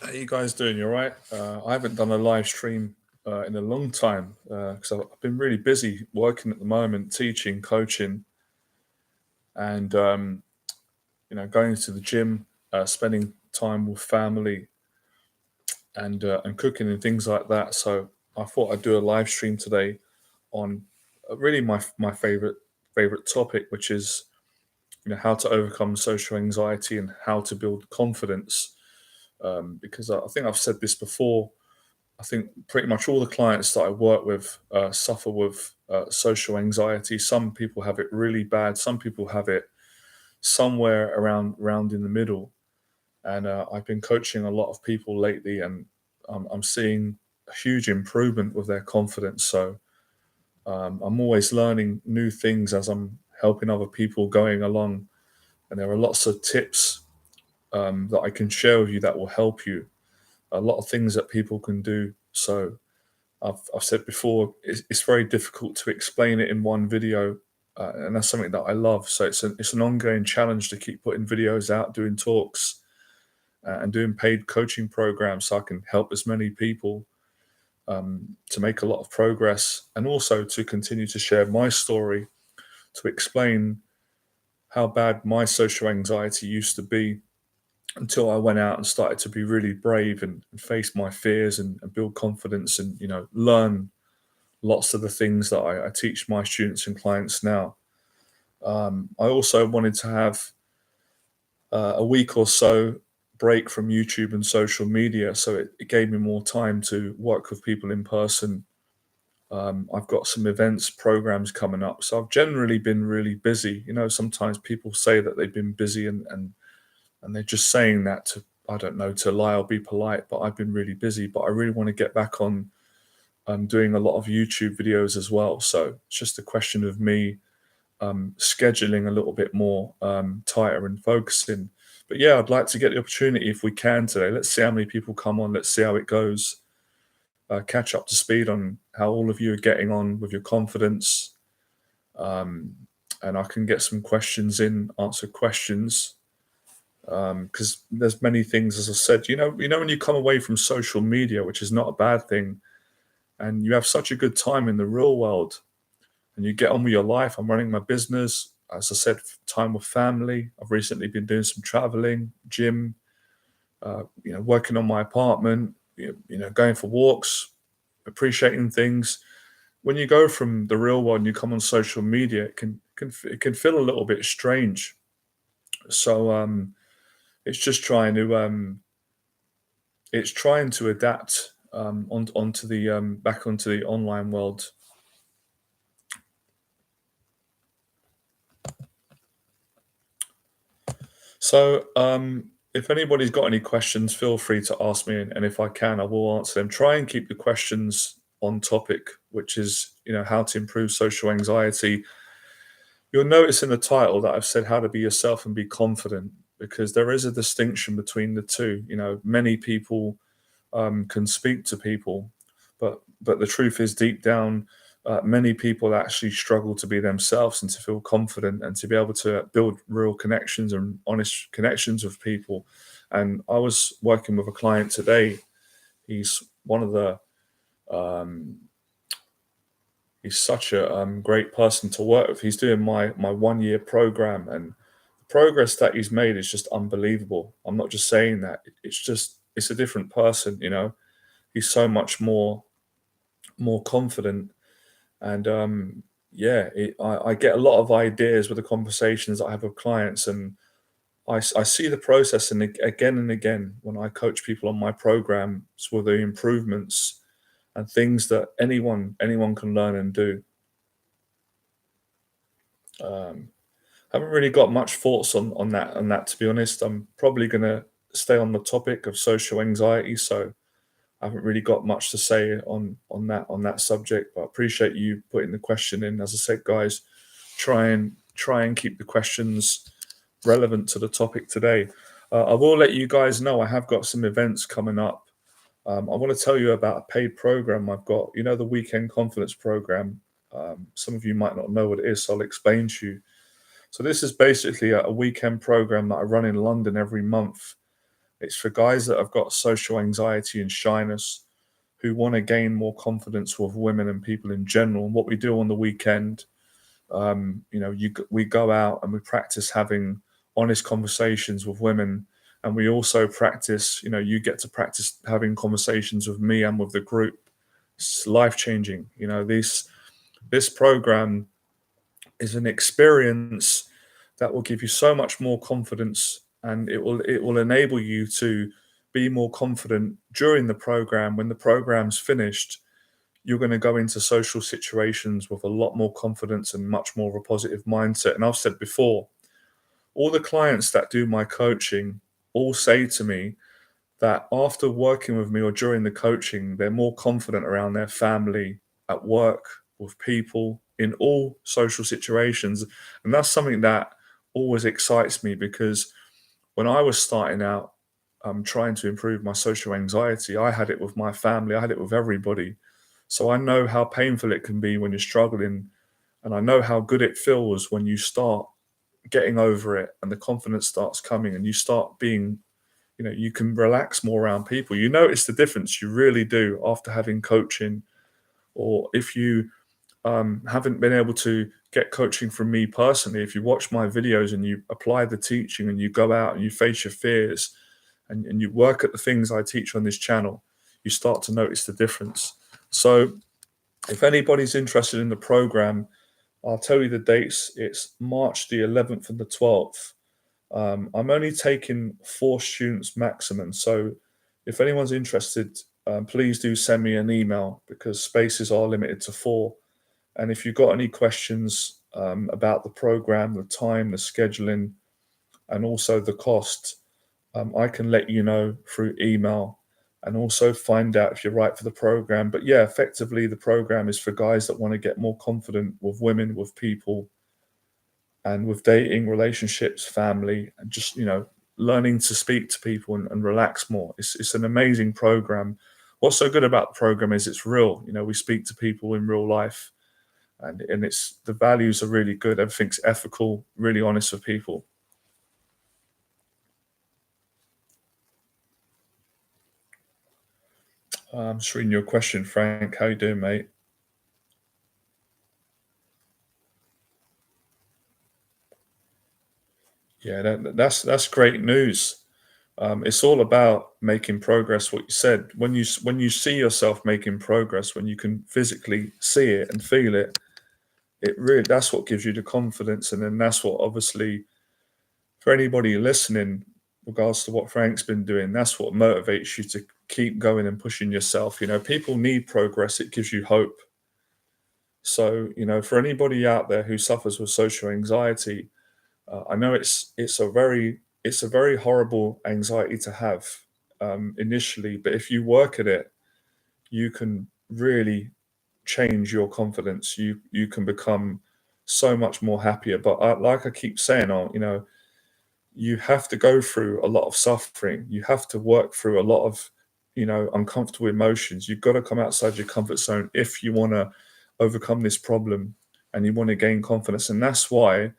How you guys doing? You all right? I haven't done a live stream in a long time because I've been really busy working at the moment, teaching, coaching, and going to the gym, spending time with family, and cooking and things like that. So I thought I'd do a live stream today on really my favorite topic, which is how to overcome social anxiety and how to build confidence. Because I think I've said this before. I think pretty much all the clients that I work with suffer with social anxiety. Some people have it really bad. Some people have it somewhere around in the middle. And I've been coaching a lot of people lately, and I'm seeing a huge improvement with their confidence. So I'm always learning new things as I'm helping other people going along. And there are lots of tips that I can share with you that will help you. A lot of things that people can do. So I've said before, it's very difficult to explain it in one video, and that's something that I love. So it's an ongoing challenge to keep putting videos out, doing talks, and doing paid coaching programs, so I can help as many people to make a lot of progress, and also to continue to share my story to explain how bad my social anxiety used to be until I went out and started to be really brave and face my fears and build confidence and learn lots of the things that I teach my students and clients now. I also wanted to have a week or so break from YouTube and social media, so it gave me more time to work with people in person. I've got some events, programs coming up, so I've generally been really busy. Sometimes people say that they've been busy and they're just saying that to, I don't know, to lie or be polite, but I've been really busy. But I really want to get back on doing a lot of YouTube videos as well. So it's just a question of me scheduling a little bit more tighter and focusing. But yeah, I'd like to get the opportunity if we can today. Let's see how many people come on. Let's see how it goes. Catch up to speed on how all of you are getting on with your confidence. Um, and I can get some questions in, answer questions. Because there's many things, as I said, when you come away from social media, which is not a bad thing, and you have such a good time in the real world, and you get on with your life. I'm running my business, as I said, time with family. I've recently been doing some traveling, gym, working on my apartment, going for walks, appreciating things. When you go from the real world and you come on social media, it can feel a little bit strange. So it's just trying to adapt onto the back onto the online world. So if anybody's got any questions, feel free to ask me, and if I can, I will answer them. Try and keep the questions on topic, which is how to improve social anxiety. You'll notice in the title that I've said how to be yourself and be confident, because there is a distinction between the two. Many people can speak to people, but the truth is, deep down, many people actually struggle to be themselves and to feel confident and to be able to build real connections and honest connections with people. And I was working with a client today. He's one of the he's such a great person to work with. He's doing my 1 year program, and the progress that he's made is just unbelievable. I'm not just saying that. It's a different person. He's so much more confident, and yeah, I get a lot of ideas with the conversations that I have with clients, and I see the process, and again and again when I coach people on my programs with the improvements and things that anyone can learn and do. um, haven't really got much thoughts on that, to be honest. I'm probably going to stay on the topic of social anxiety, so I haven't really got much to say on that subject, but I appreciate you putting the question in. As I said, guys, try and keep the questions relevant to the topic today. I will let you guys know I have got some events coming up. I want to tell you about a paid program I've got. The Weekend Confidence Program. Some of you might not know what it is, so I'll explain to you. So this is basically a weekend program that I run in London every month. It's for guys that have got social anxiety and shyness, who want to gain more confidence with women and people in general. And what we do on the weekend, we go out and we practice having honest conversations with women, and we also practice. You get to practice having conversations with me and with the group. It's life changing. This program is an experience that will give you so much more confidence, and it will enable you to be more confident during the program. When the program's finished, you're going to go into social situations with a lot more confidence and much more of a positive mindset. And I've said before, all the clients that do my coaching all say to me that after working with me or during the coaching, they're more confident around their family, at work, with people, in all social situations. And that's something that always excites me, because when I was starting out, trying to improve my social anxiety, I had it with my family, I had it with everybody. So I know how painful it can be when you're struggling, and I know how good it feels when you start getting over it and the confidence starts coming and you start being, you can relax more around people. You notice the difference, you really do, after having coaching. Or if you haven't been able to get coaching from me personally, if you watch my videos and you apply the teaching and you go out and you face your fears, and you work at the things I teach on this channel, you start to notice the difference. So if anybody's interested in the program, I'll tell you the dates. It's March the 11th and the 12th. I'm only taking 4 students maximum. So if anyone's interested, please do send me an email, because spaces are limited to 4. And if you've got any questions about the program, the time, the scheduling, and also the cost, I can let you know through email, and also find out if you're right for the program. But yeah, effectively, the program is for guys that want to get more confident with women, with people, and with dating, relationships, family, and just, learning to speak to people and relax more. It's an amazing program. What's so good about the program is it's real. We speak to people in real life, and it's the values are really good. Everything's ethical, really honest with people. I'm just reading your question, Frank. How you doing, mate? Yeah, that's great news. It's all about making progress. What you said, when you see yourself making progress, when you can physically see it and feel it, that's what gives you the confidence. And then that's what, obviously, for anybody listening, regards to what Frank's been doing, that's what motivates you to keep going and pushing yourself. People need progress. It gives you hope. So, for anybody out there who suffers with social anxiety, I know it's a very horrible anxiety to have initially, but if you work at it, you can really change your confidence. You can become so much more happier. But like I keep saying, you have to go through a lot of suffering. You have to work through a lot of uncomfortable emotions. You've got to come outside your comfort zone if you want to overcome this problem and you want to gain confidence. And that's why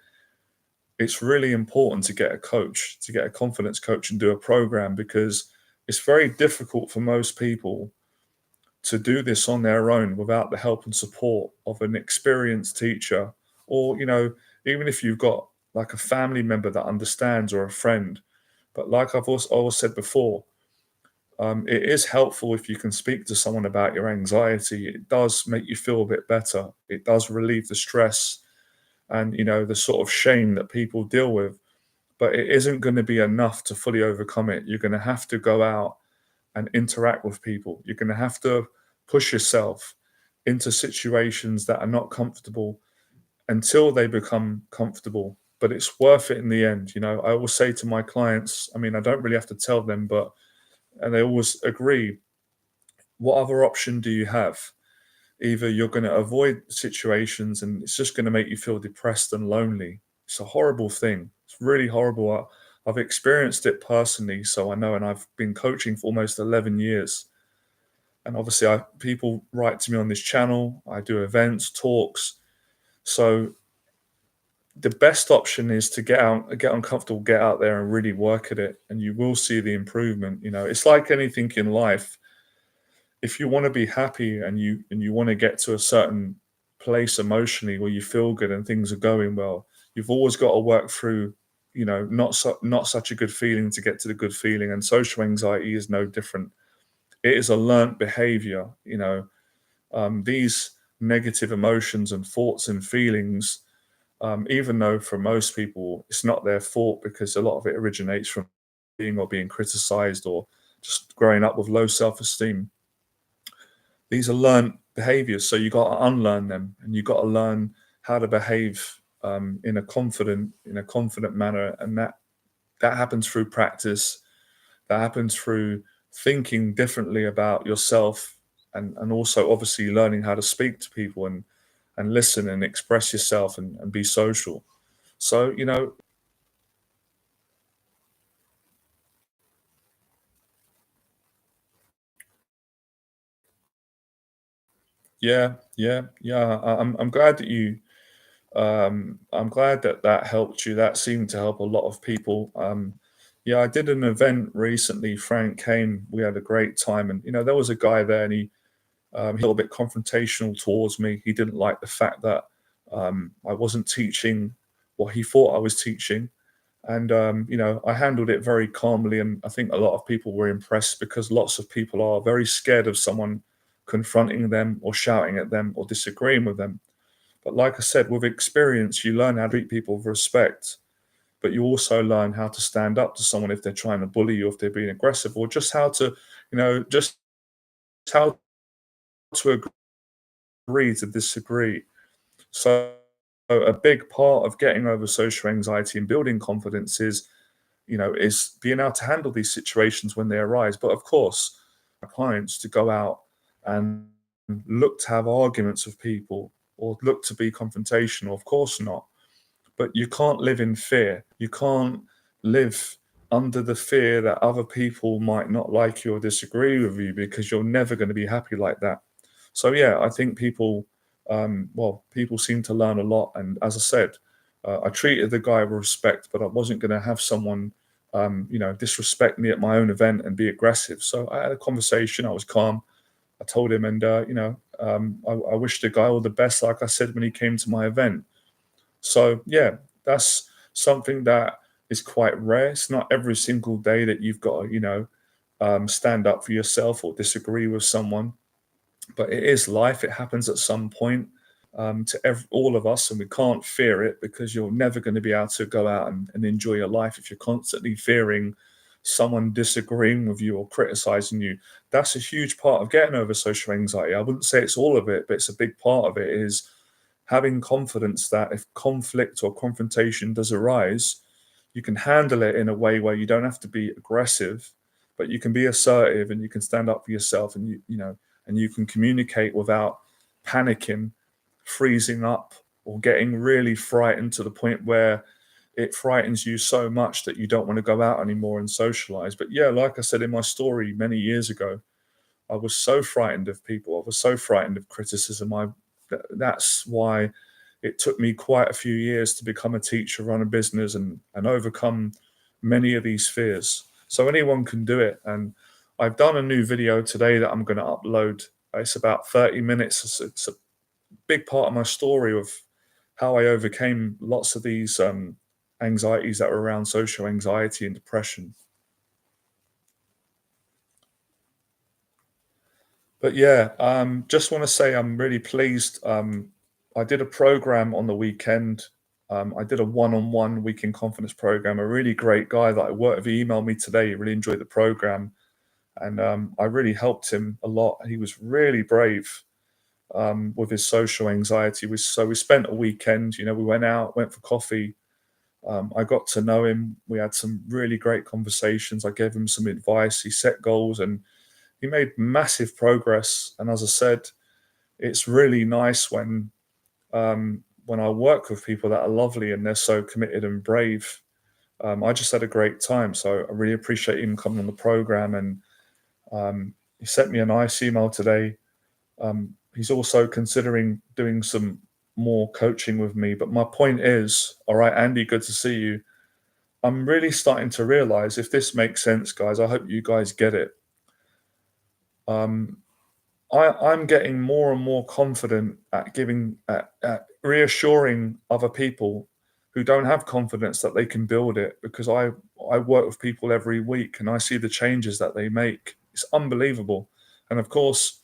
it's really important to get a coach, to get a confidence coach and do a program, because it's very difficult for most people to do this on their own without the help and support of an experienced teacher, or even if you've got like a family member that understands, or a friend. But like I've also always said before, it is helpful if you can speak to someone about your anxiety. It does make you feel a bit better. It does relieve the stress and the sort of shame that people deal with, but it isn't going to be enough to fully overcome it. You're going to have to go out and interact with people. You're going to have to push yourself into situations that are not comfortable until they become comfortable. But it's worth it in the end. I always say to my clients, I mean, I don't really have to tell them, but and they always agree, what other option do you have? Either you're going to avoid situations and it's just going to make you feel depressed and lonely. It's a horrible thing. It's really horrible. I've experienced it personally, so I know, and I've been coaching for almost 11 years. And obviously, people write to me on this channel. I do events, talks. So the best option is to get uncomfortable, get out there and really work at it, and you will see the improvement. It's like anything in life. If you want to be happy and you want to get to a certain place emotionally where you feel good and things are going well, you've always got to work through, not such a good feeling to get to the good feeling. And social anxiety is no different. It is a learnt behavior. These negative emotions and thoughts and feelings, even though for most people it's not their fault because a lot of it originates from being criticized or just growing up with low self-esteem. These are learned behaviors, so you got to unlearn them, and you got to learn how to behave in a confident manner, and that happens through practice. That happens through thinking differently about yourself, and also obviously learning how to speak to people and listen and express yourself and be social. So yeah, yeah, yeah. I'm glad that I'm glad that that helped you. That seemed to help a lot of people. Yeah, I did an event recently. Frank came. We had a great time, and there was a guy there, and he a little bit confrontational towards me. He didn't like the fact that I wasn't teaching what he thought I was teaching, and I handled it very calmly. And I think a lot of people were impressed because lots of people are very scared of someone confronting them or shouting at them or disagreeing with them. But like I said, with experience, you learn how to treat people with respect, but you also learn how to stand up to someone if they're trying to bully you, if they're being aggressive, or just how to, just how to agree to disagree. So a big part of getting over social anxiety and building confidence is being able to handle these situations when they arise. But of course, our clients to go out and look to have arguments with people or look to be confrontational. Of course not. But you can't live in fear. You can't live under the fear that other people might not like you or disagree with you, because you're never going to be happy like that. So yeah, I think people seem to learn a lot. And as I said, I treated the guy with respect, but I wasn't going to have someone, disrespect me at my own event and be aggressive. So I had a conversation. I was calm. I told him, and I wished the guy all the best, like I said when he came to my event. So yeah, that's something that is quite rare. It's not every single day that you've got to, stand up for yourself or disagree with someone, but it is life. It happens at some point to all of us, and we can't fear it, because you're never going to be able to go out and enjoy your life if you're constantly fearing someone disagreeing with you or criticizing you. That's a huge part of getting over social anxiety. I wouldn't say it's all of it, but it's a big part of it, is having confidence that if conflict or confrontation does arise, you can handle it in a way where you don't have to be aggressive, but you can be assertive and you can stand up for yourself, and you can communicate without panicking, freezing up, or getting really frightened to the point where it frightens you so much that you don't want to go out anymore and socialize. But yeah, like I said in my story many years ago, I was so frightened of people. I was so frightened of criticism. That's why it took me quite a few years to become a teacher, run a business, and overcome many of these fears. So anyone can do it. And I've done a new video today that I'm going to upload. It's about 30 minutes. It's a big part of my story of how I overcame lots of these anxieties that were around social anxiety and depression. But yeah, just want to say I'm really pleased. I did a program on the weekend. I did a one-on-one weekend confidence program. A really great guy that I worked with, he emailed me today. He really enjoyed the program, and I really helped him a lot. He was really brave with his social anxiety. So we spent a weekend. We went out, went for coffee. I got to know him. We had some really great conversations. I gave him some advice. He set goals, and he made massive progress. And as I said, it's really nice when I work with people that are lovely and they're so committed and brave. I just had a great time, so I really appreciate him coming on the program. And he sent me a nice email today. He's also considering doing some more coaching with me. But my point is, all right, Andy, good to see you. I'm really starting to realize, if this makes sense, guys, I hope you guys get it. Um, I'm getting more and more confident at at reassuring other people who don't have confidence that they can build it, because I work with people every week and I see the changes that they make. It's unbelievable. And of course,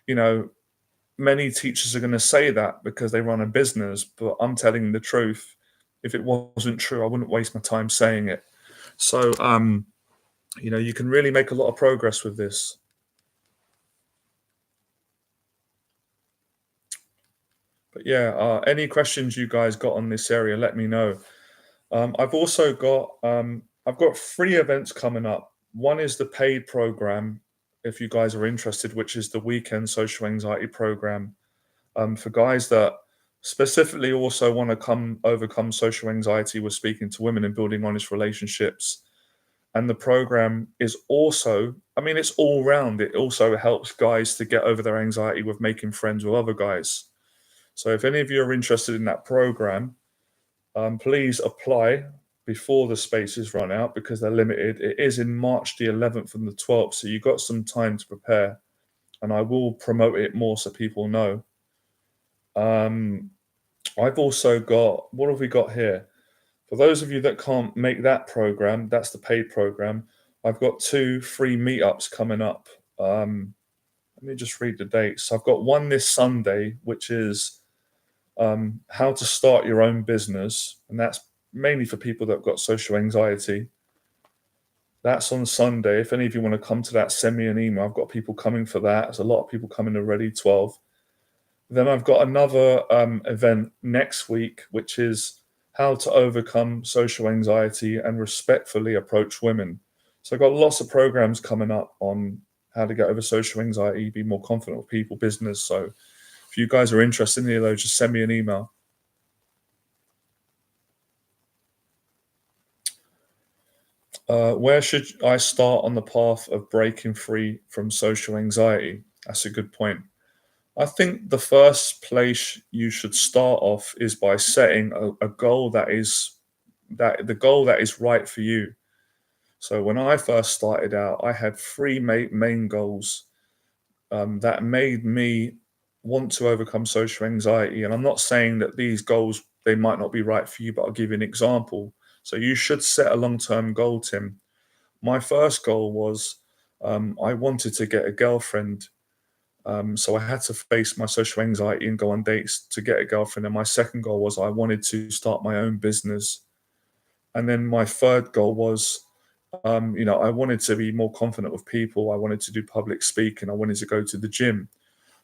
you know, many teachers are going to say that because they run a business, but I'm telling the truth. If it wasn't true, I wouldn't waste my time saying it. So, you can really make a lot of progress with this. But yeah, any questions you guys got on this area, let me know. I've also got I've got 3 events coming up. One is the paid program, if you guys are interested, which is the weekend social anxiety program, for guys that specifically also want to come overcome social anxiety with speaking to women and building honest relationships. And the program is also, I mean, it's all round. It also helps guys to get over their anxiety with making friends with other guys. So if any of you are interested in that program, please apply before the spaces run out, because they're limited. It is in March the 11th and the 12th, so you've got some time to prepare, and I will promote it more so people know. Um, I've also got, what have we got here? For those of you that can't make that program, that's the paid program. I've got 2 free meetups coming up. Let me just read the dates. I've got one this Sunday, which is how to start your own business, and that's mainly for people that have got social anxiety. That's on Sunday. If any of you want to come to that, send me an email. I've got people coming for that. There's a lot of people coming already, 12. Then I've got another event next week, which is how to overcome social anxiety and respectfully approach women. So I've got lots of programs coming up on how to get over social anxiety, be more confident with people, business. So if you guys are interested in any of those, just send me an email. Where should I start on the path of breaking free from social anxiety? That's a good point. I think the first place you should start off is by setting a goal that the goal that is right for you. So when I first started out, I had 3 main goals that made me want to overcome social anxiety. And I'm not saying that these goals, they might not be right for you, but I'll give you an example. So you should set a long-term goal, Tim. My first goal was I wanted to get a girlfriend. So I had to face my social anxiety and go on dates to get a girlfriend. And my second goal was I wanted to start my own business. And then my third goal was, I wanted to be more confident with people. I wanted to do public speaking. I wanted to go to the gym.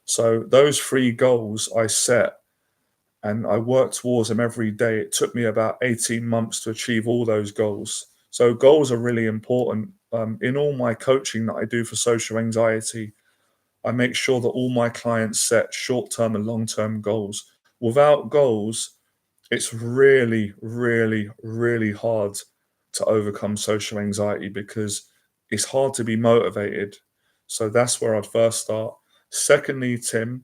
So those 3 goals I set, and I worked towards them every day. It took me about 18 months to achieve all those goals. So goals are really important. In all my coaching that I do for social anxiety, I make sure that all my clients set short-term and long-term goals. Without goals, it's really, really, really hard to overcome social anxiety, because it's hard to be motivated. So that's where I'd first start. Secondly, Tim,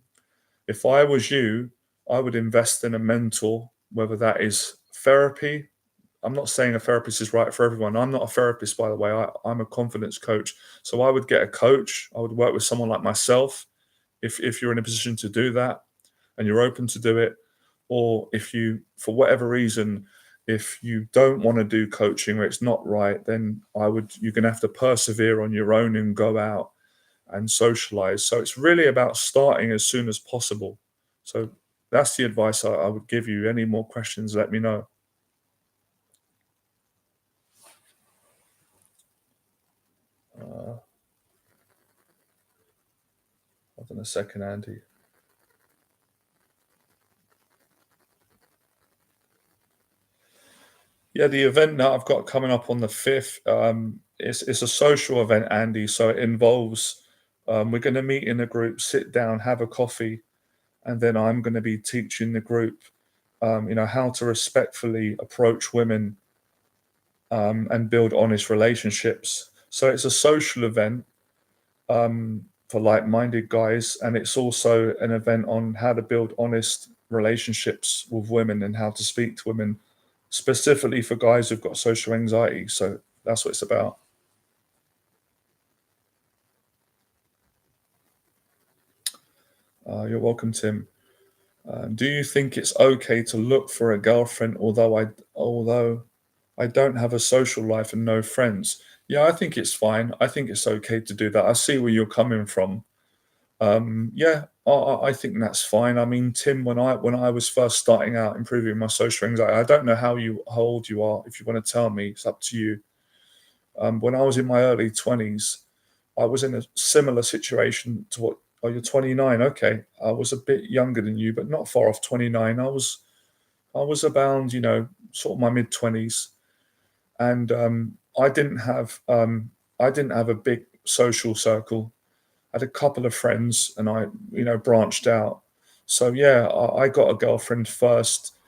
if I was you, I would invest in a mentor, whether that is therapy. I'm not saying a therapist is right for everyone. I'm not a therapist, by the way. I'm a confidence coach. So I would get a coach. I would work with someone like myself if you're in a position to do that and you're open to do it. Or if you, for whatever reason, if you don't want to do coaching or it's not right, then you're going to have to persevere on your own and go out and socialize. So it's really about starting as soon as possible. So that's the advice I would give you. Any more questions, let me know. Hold on a second, Andy. Yeah, the event that I've got coming up on the 5th, it's a social event, Andy. So it involves, we're going to meet in a group, sit down, have a coffee, and then I'm going to be teaching the group, how to respectfully approach women, and build honest relationships. So it's a social event, for like-minded guys, and it's also an event on how to build honest relationships with women and how to speak to women, specifically for guys who've got social anxiety. So that's what it's about. You're welcome, Tim. Do you think it's okay to look for a girlfriend although I don't have a social life and no friends? Yeah, I think it's fine. I think it's okay to do that. I see where you're coming from. Yeah, I think that's fine. I mean, Tim, when I was first starting out improving my social anxiety, I don't know how old you are. If you want to tell me, it's up to you. When I was in my early 20s, I was in a similar situation to what. Oh, you're 29. Okay, I was a bit younger than you, but not far off 29. I was about, sort of my mid 20s, and I didn't have a big social circle. I had a couple of friends, and I, branched out. So yeah, I got a girlfriend first,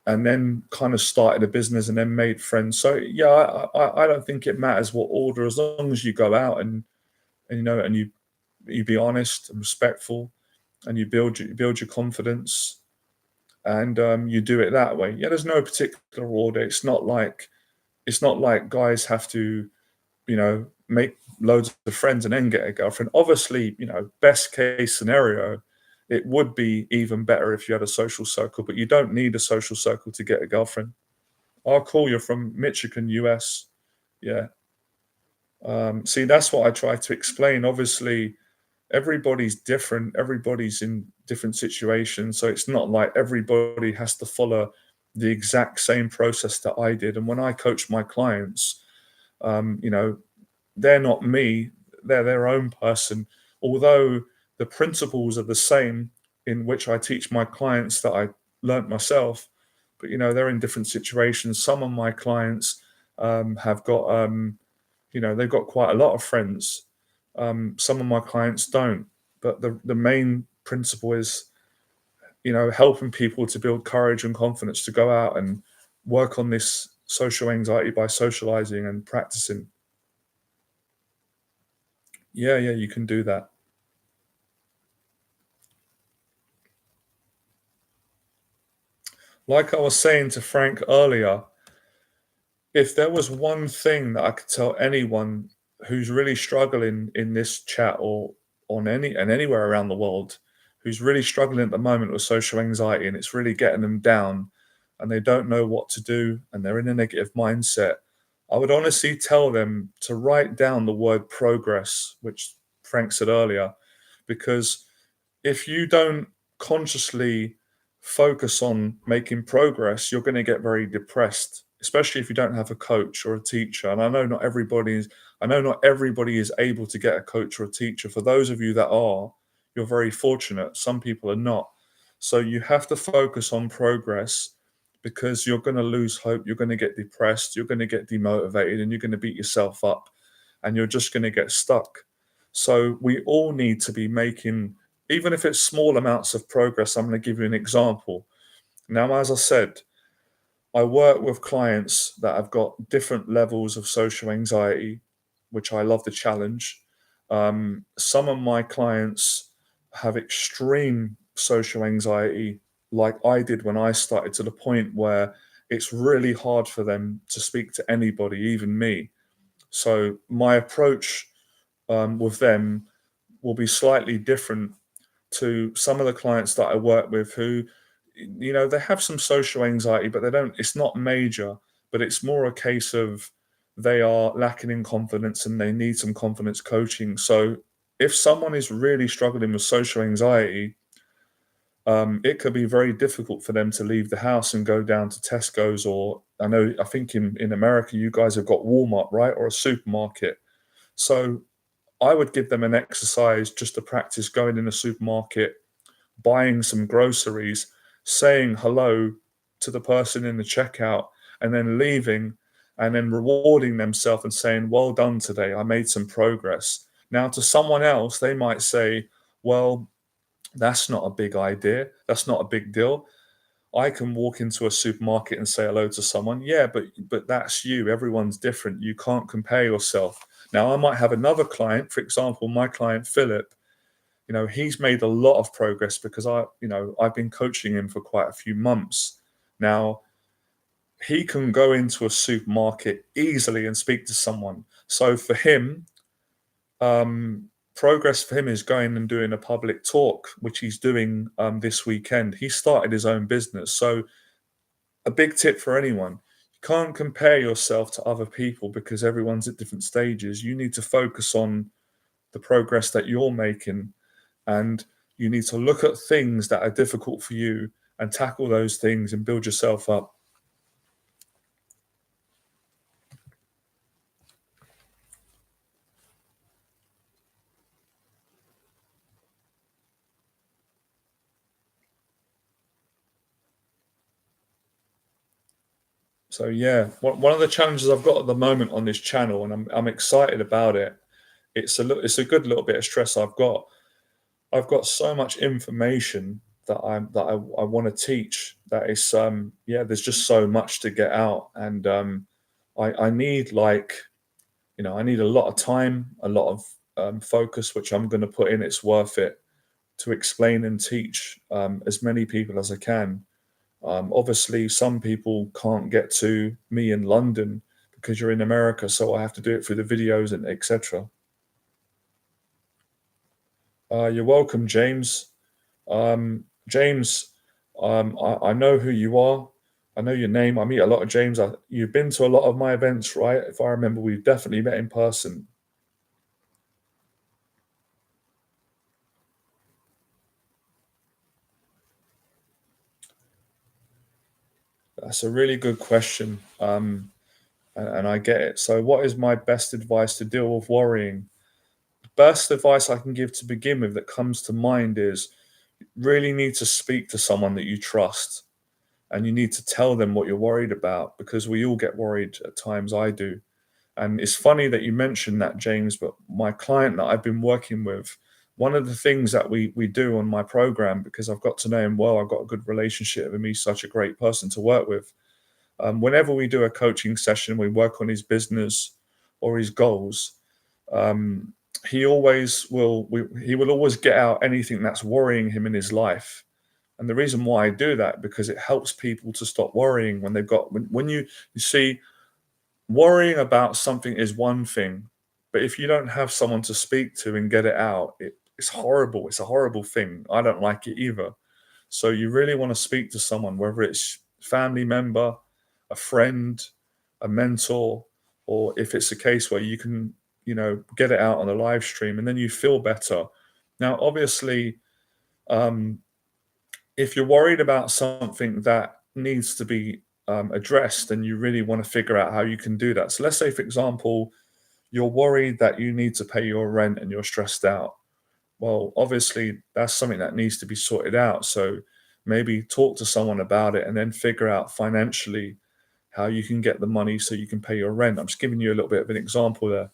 and then kind of started a business, and then made friends. So yeah, I don't think it matters what order, as long as you go out and you be honest and respectful, and you build your confidence, and you do it that way. Yeah, there's no particular order. It's not like guys have to, make loads of friends and then get a girlfriend. Obviously, best case scenario, it would be even better if you had a social circle, but you don't need a social circle to get a girlfriend. Oh, cool, you're from Michigan, US. Yeah. See, that's what I try to explain. Obviously, everybody's different. Everybody's in different situations. So it's not like everybody has to follow the exact same process that I did. And when I coach my clients, um, you know, they're not me, they're their own person. Although the principles are the same in which I teach my clients that I learnt myself, but they're in different situations. Some of my clients have got, they've got quite a lot of friends. Some of my clients don't. But the main principle is, helping people to build courage and confidence to go out and work on this social anxiety by socializing and practicing. Yeah, yeah, you can do that. Like I was saying to Frank earlier, if there was one thing that I could tell anyone who's really struggling in this chat or anywhere around the world, who's really struggling at the moment with social anxiety and it's really getting them down and they don't know what to do and they're in a negative mindset, I would honestly tell them to write down the word progress, which Frank said earlier, because if you don't consciously focus on making progress, you're going to get very depressed, especially if you don't have a coach or a teacher. And I know not everybody is able to get a coach or a teacher. For those of you that are, you're very fortunate. Some people are not. So you have to focus on progress, because you're going to lose hope, you're going to get depressed, you're going to get demotivated, and you're going to beat yourself up, and you're just going to get stuck. So we all need to be making, even if it's small amounts of progress. I'm going to give you an example. Now, as I said, I work with clients that have got different levels of social anxiety, which I love the challenge. Some of my clients have extreme social anxiety, like I did when I started, to the point where it's really hard for them to speak to anybody, even me. So my approach with them will be slightly different to some of the clients that I work with who, they have some social anxiety, but they don't, it's not major, but it's more a case of they are lacking in confidence and they need some confidence coaching. So if someone is really struggling with social anxiety, it could be very difficult for them to leave the house and go down to Tesco's, or I think in America, you guys have got Walmart, right? Or a supermarket. So I would give them an exercise just to practice going in a supermarket, buying some groceries, saying hello to the person in the checkout, and then leaving, and then rewarding themselves and saying, "Well done today, I made some progress." Now, to someone else, they might say, "Well, that's not a big idea. That's not a big deal. I can walk into a supermarket and say hello to someone." Yeah, but that's you. Everyone's different. You can't compare yourself. Now, I might have another client, for example, my client Philip. he's made a lot of progress because I've been coaching him for quite a few months now. He can go into a supermarket easily and speak to someone. So for him, progress for him is going and doing a public talk, which he's doing this weekend. He started his own business. So a big tip for anyone: you can't compare yourself to other people because everyone's at different stages. You need to focus on the progress that you're making, and you need to look at things that are difficult for you and tackle those things and build yourself up. So yeah, one of the challenges I've got at the moment on this channel, and I'm excited about it. It's a good little bit of stress I've got. I've got so much information that I want to teach that is yeah, there's just so much to get out, and I need, like, I need a lot of time, a lot of focus, which I'm going to put in. It's worth it to explain and teach as many people as I can. Obviously, some people can't get to me in London because you're in America, so I have to do it through the videos and etc. You're welcome, James. James, I know who you are. I know your name. I meet a lot of James. You've been to a lot of my events, right? If I remember, we've definitely met in person. That's a really good question, and I get it. So, what is my best advice to deal with worrying? Best advice I can give to begin with that comes to mind is really need to speak to someone that you trust, and you need to tell them what you're worried about, because we all get worried at times. I do. And it's funny that you mentioned that, James, but my client that I've been working with, one of the things that we do on my program, because I've got to know him well, I've got a good relationship with him, he's such a great person to work with. Whenever we do a coaching session, we work on his business or his goals. Um, he will always get out anything that's worrying him in his life. And the reason why I do that, because it helps people to stop worrying when they've got when you see, worrying about something is one thing, but if you don't have someone to speak to and get it out, it's horrible. It's a horrible thing. I don't like it either. So you really want to speak to someone, whether it's family member, a friend, a mentor, or if it's a case where you can, get it out on a live stream and then you feel better. Now, obviously, um, if you're worried about something that needs to be addressed, and you really want to figure out how you can do that. So let's say, for example, you're worried that you need to pay your rent and you're stressed out. Well, obviously, that's something that needs to be sorted out. So maybe talk to someone about it and then figure out financially how you can get the money so you can pay your rent. I'm just giving you a little bit of an example there.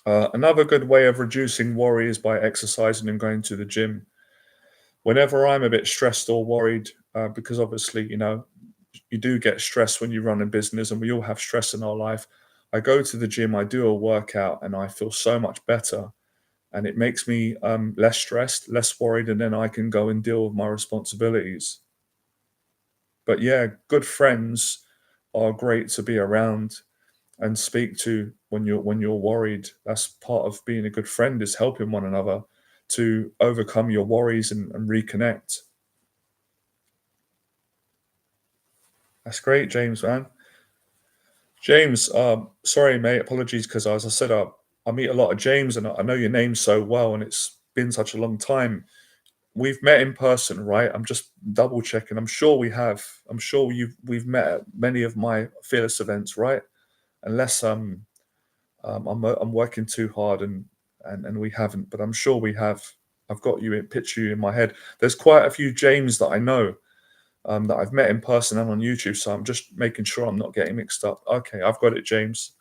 Another good way of reducing worry is by exercising and going to the gym. Whenever I'm a bit stressed or worried, because obviously, you do get stressed when you run a business, and we all have stress in our life. I go to the gym, I do a workout, and I feel so much better. And it makes me less stressed, less worried, and then I can go and deal with my responsibilities. But yeah, good friends are great to be around and speak to when you're worried. That's part of being a good friend, is helping one another to overcome your worries and reconnect. That's great, James, man. James, sorry, mate. Apologies, because as I said, I meet a lot of James, and I know your name so well, and it's been such a long time. We've met in person, right? I'm just double checking. I'm sure we have. I'm sure we've met at many of my Fearless events, right? Unless I'm working too hard and we haven't, but I'm sure we have. I've got you in picture you in my head. There's quite a few James that I know, that I've met in person and on YouTube. So I'm just making sure I'm not getting mixed up. Okay, I've got it, James.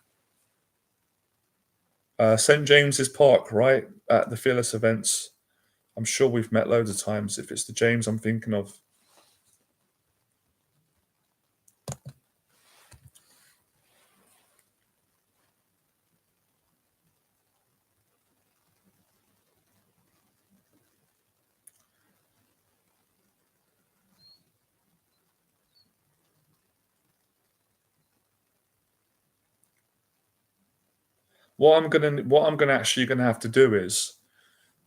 St. James's Park, right? At the Fearless events. I'm sure we've met loads of times if it's the James I'm thinking of. what I'm gonna actually gonna have to do is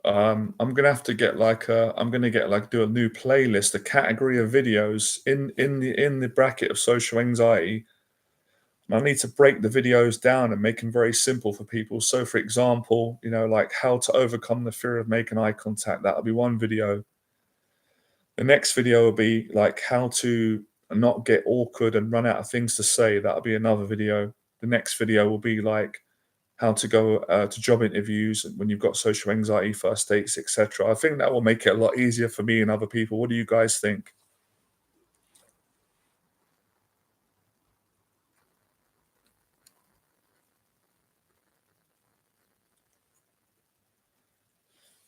I'm gonna have to get like I'm gonna get like do a new playlist, a category of videos in the bracket of social anxiety. And I need to break the videos down and make them very simple for people. So, for example, like how to overcome the fear of making eye contact. That'll be one video. The next video will be like how to not get awkward and run out of things to say. That'll be another video. The next video will be like how to go to job interviews when you've got social anxiety, first dates, etc. I think that will make it a lot easier for me and other people. What do you guys think?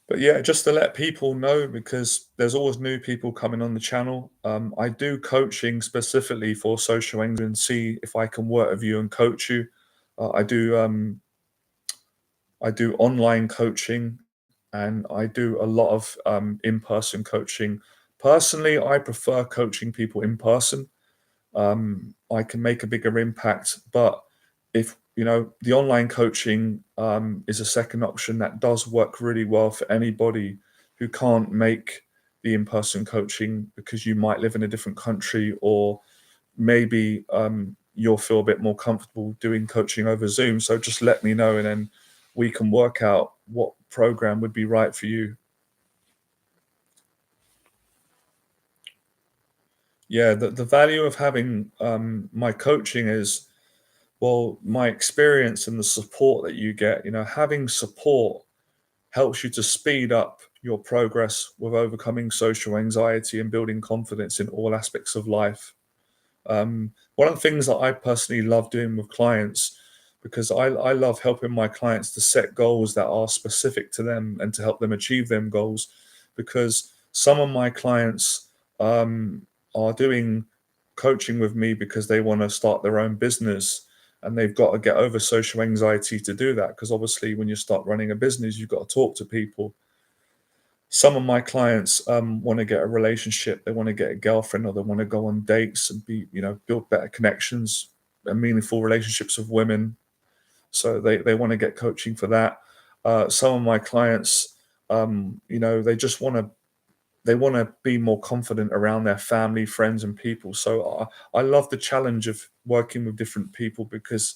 But yeah, just to let people know, because there's always new people coming on the channel. I do coaching specifically for social anxiety and see if I can work with you and coach you. I do online coaching, and I do a lot of in-person coaching. Personally, I prefer coaching people in person. I can make a bigger impact. But if the online coaching is a second option that does work really well for anybody who can't make the in-person coaching because you might live in a different country, or maybe you'll feel a bit more comfortable doing coaching over Zoom. So just let me know, and then we can work out what program would be right for you. Yeah, the value of having my coaching is, well, my experience and the support that you get. Having support helps you to speed up your progress with overcoming social anxiety and building confidence in all aspects of life. One of the things that I personally love doing with clients, because I love helping my clients to set goals that are specific to them and to help them achieve them goals, because some of my clients are doing coaching with me because they want to start their own business, and they've got to get over social anxiety to do that, because obviously when you start running a business, you've got to talk to people. Some of my clients want to get a relationship, they want to get a girlfriend, or they want to go on dates and build better connections and meaningful relationships with women. So they want to get coaching for that. Some of my clients, they want to be more confident around their family, friends, and people. So I love the challenge of working with different people, because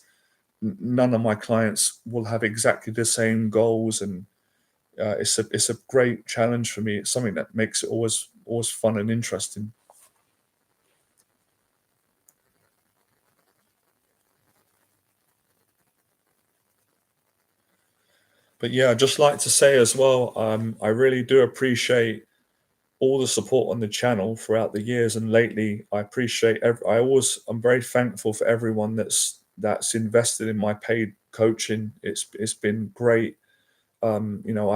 none of my clients will have exactly the same goals, and it's a great challenge for me. It's something that makes it always fun and interesting. But yeah, I'd just like to say as well, I really do appreciate all the support on the channel throughout the years and lately. I appreciate I'm very thankful for everyone that's invested in my paid coaching. It's been great. I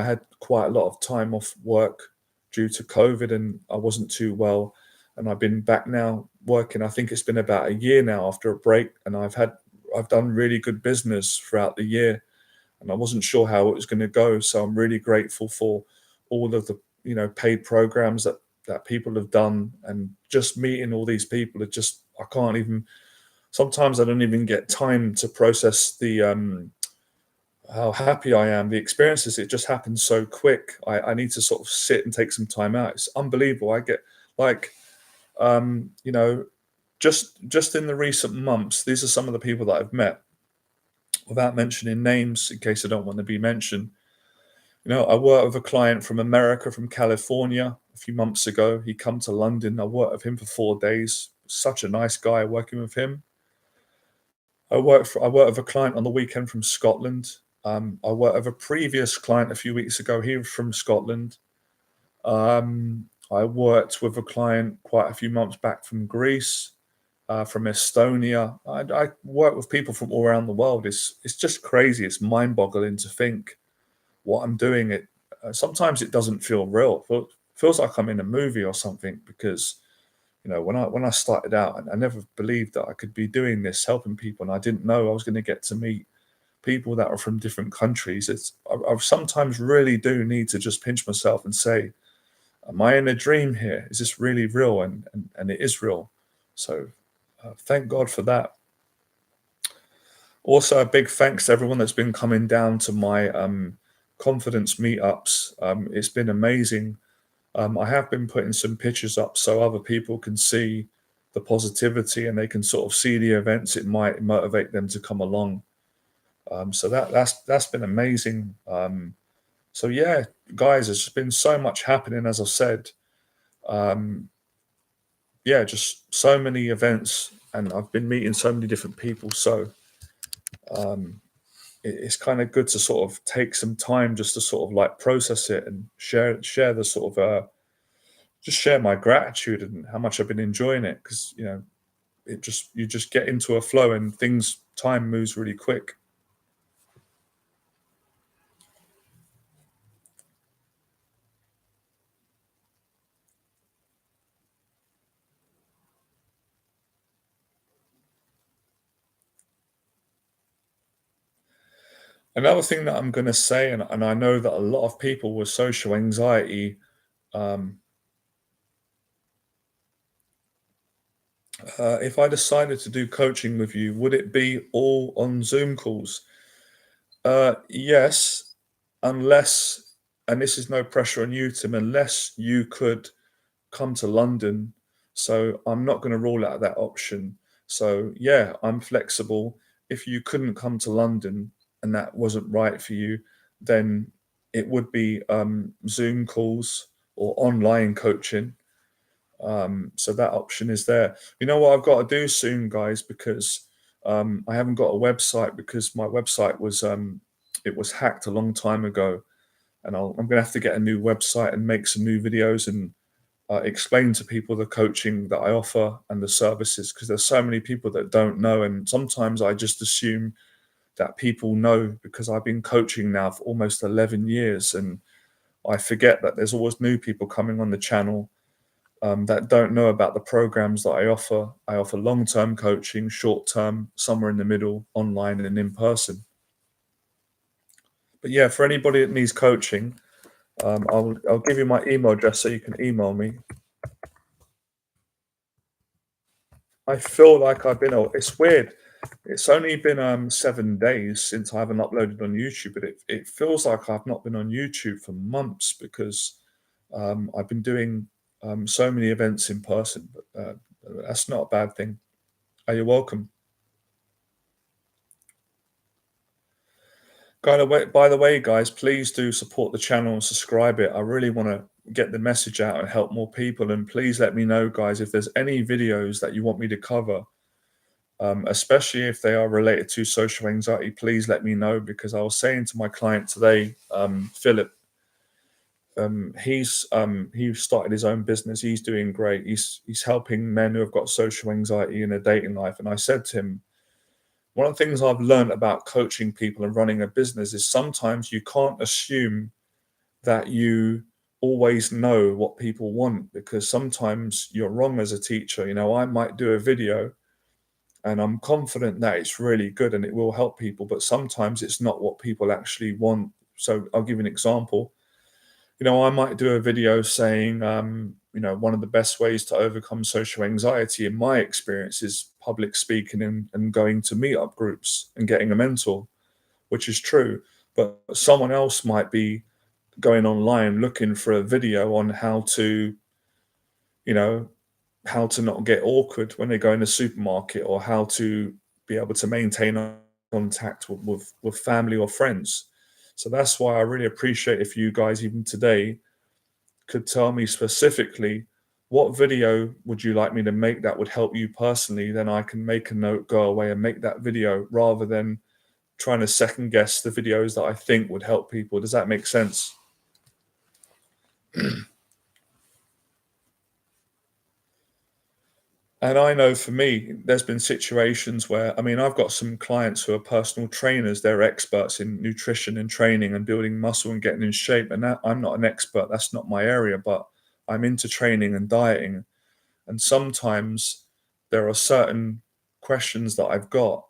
had quite a lot of time off work due to COVID, and I wasn't too well. And I've been back now working. I think it's been about a year now after a break, and I've done really good business throughout the year, and I wasn't sure how it was going to go. So I'm really grateful for all of the paid programs that people have done, and just meeting all these people. I can't even. Sometimes I don't even get time to process the how happy I am. The experiences, it just happens so quick. I need to sort of sit and take some time out. It's unbelievable. I get like, um, you know, just in the recent months, these are some of the people that I've met, without mentioning names in case I don't want to be mentioned. I worked with a client from America, from California, a few months ago. He come to London. I worked with him for 4 days. Such a nice guy working with him. I worked with a client on the weekend from Scotland. I worked with a previous client a few weeks ago. He was from Scotland. I worked with a client quite a few months back from Greece, from Estonia. I work with people from all around the world. It's just crazy. It's mind-boggling to think what I'm doing. Sometimes it doesn't feel real. It feels like I'm in a movie or something, because when I started out, I never believed that I could be doing this, helping people, and I didn't know I was going to get to meet people that are from different countries. I sometimes really do need to just pinch myself and say, "Am I in a dream here? Is this really real?" And it is real. So thank God for that. Also, a big thanks to everyone that's been coming down to my confidence meetups. It's been amazing. I have been putting some pictures up so other people can see the positivity and they can sort of see the events. It might motivate them to come along. So that's been amazing. So yeah, guys, there's just been so much happening, as I said. Um, yeah, just so many events, and I've been meeting so many different people. So um, it's kind of good to sort of take some time just to sort of like process it and share the sort of just share my gratitude and how much I've been enjoying it, because you just get into a flow and things time moves really quick. Another thing that I'm going to say, and I know that a lot of people with social anxiety, um, if I decided to do coaching with you, would it be all on Zoom calls? Yes, unless, and this is no pressure on you, Tim, unless you could come to London. So I'm not going to rule out that option. So yeah, I'm flexible. If you couldn't come to London and that wasn't right for you, then it would be Zoom calls or online coaching. So that option is there. You know what I've got to do soon, guys, because I haven't got a website because my website was it was hacked a long time ago, and I'm going to have to get a new website and make some new videos and explain to people the coaching that I offer and the services, because there's so many people that don't know, and sometimes I just assume that people know because I've been coaching now for almost 11 years, and I forget that there's always new people coming on the channel that don't know about the programs that I offer. I offer long-term coaching, short-term, somewhere in the middle, online and in person. But yeah, for anybody that needs coaching, I'll give you my email address so you can email me. I feel like I've been. It's weird. It's only been 7 days since I haven't uploaded on YouTube, but it feels like I've not been on YouTube for months because I've been doing so many events in person. But that's not a bad thing. Are you welcome? By the way, guys, please do support the channel and subscribe it. I really want to get the message out and help more people. And please let me know, guys, if there's any videos that you want me to cover, especially if they are related to social anxiety. Please let me know, because I was saying to my client today, Philip, he started his own business. He's doing great. He's helping men who have got social anxiety in their dating life. And I said to him, one of the things I've learned about coaching people and running a business is sometimes you can't assume that you always know what people want, because sometimes you're wrong as a teacher. I might do a video and I'm confident that it's really good and it will help people, but sometimes it's not what people actually want. So I'll give you an example. I might do a video saying, one of the best ways to overcome social anxiety, in my experience, is public speaking and going to meetup groups and getting a mentor, which is true. But someone else might be going online looking for a video on you know, how to not get awkward when they go in a supermarket, or how to be able to maintain contact with family or friends. So that's why I really appreciate if you guys, even today, could tell me specifically what video would you like me to make that would help you personally. Then I can make a note, go away and make that video, rather than trying to second guess the videos that I think would help people. Does that make sense? And I know for me, there's been situations where, I mean, I've got some clients who are personal trainers. They're experts in nutrition and training and building muscle and getting in shape. And that, I'm not an expert. That's not my area, but I'm into training and dieting. And sometimes there are certain questions that I've got,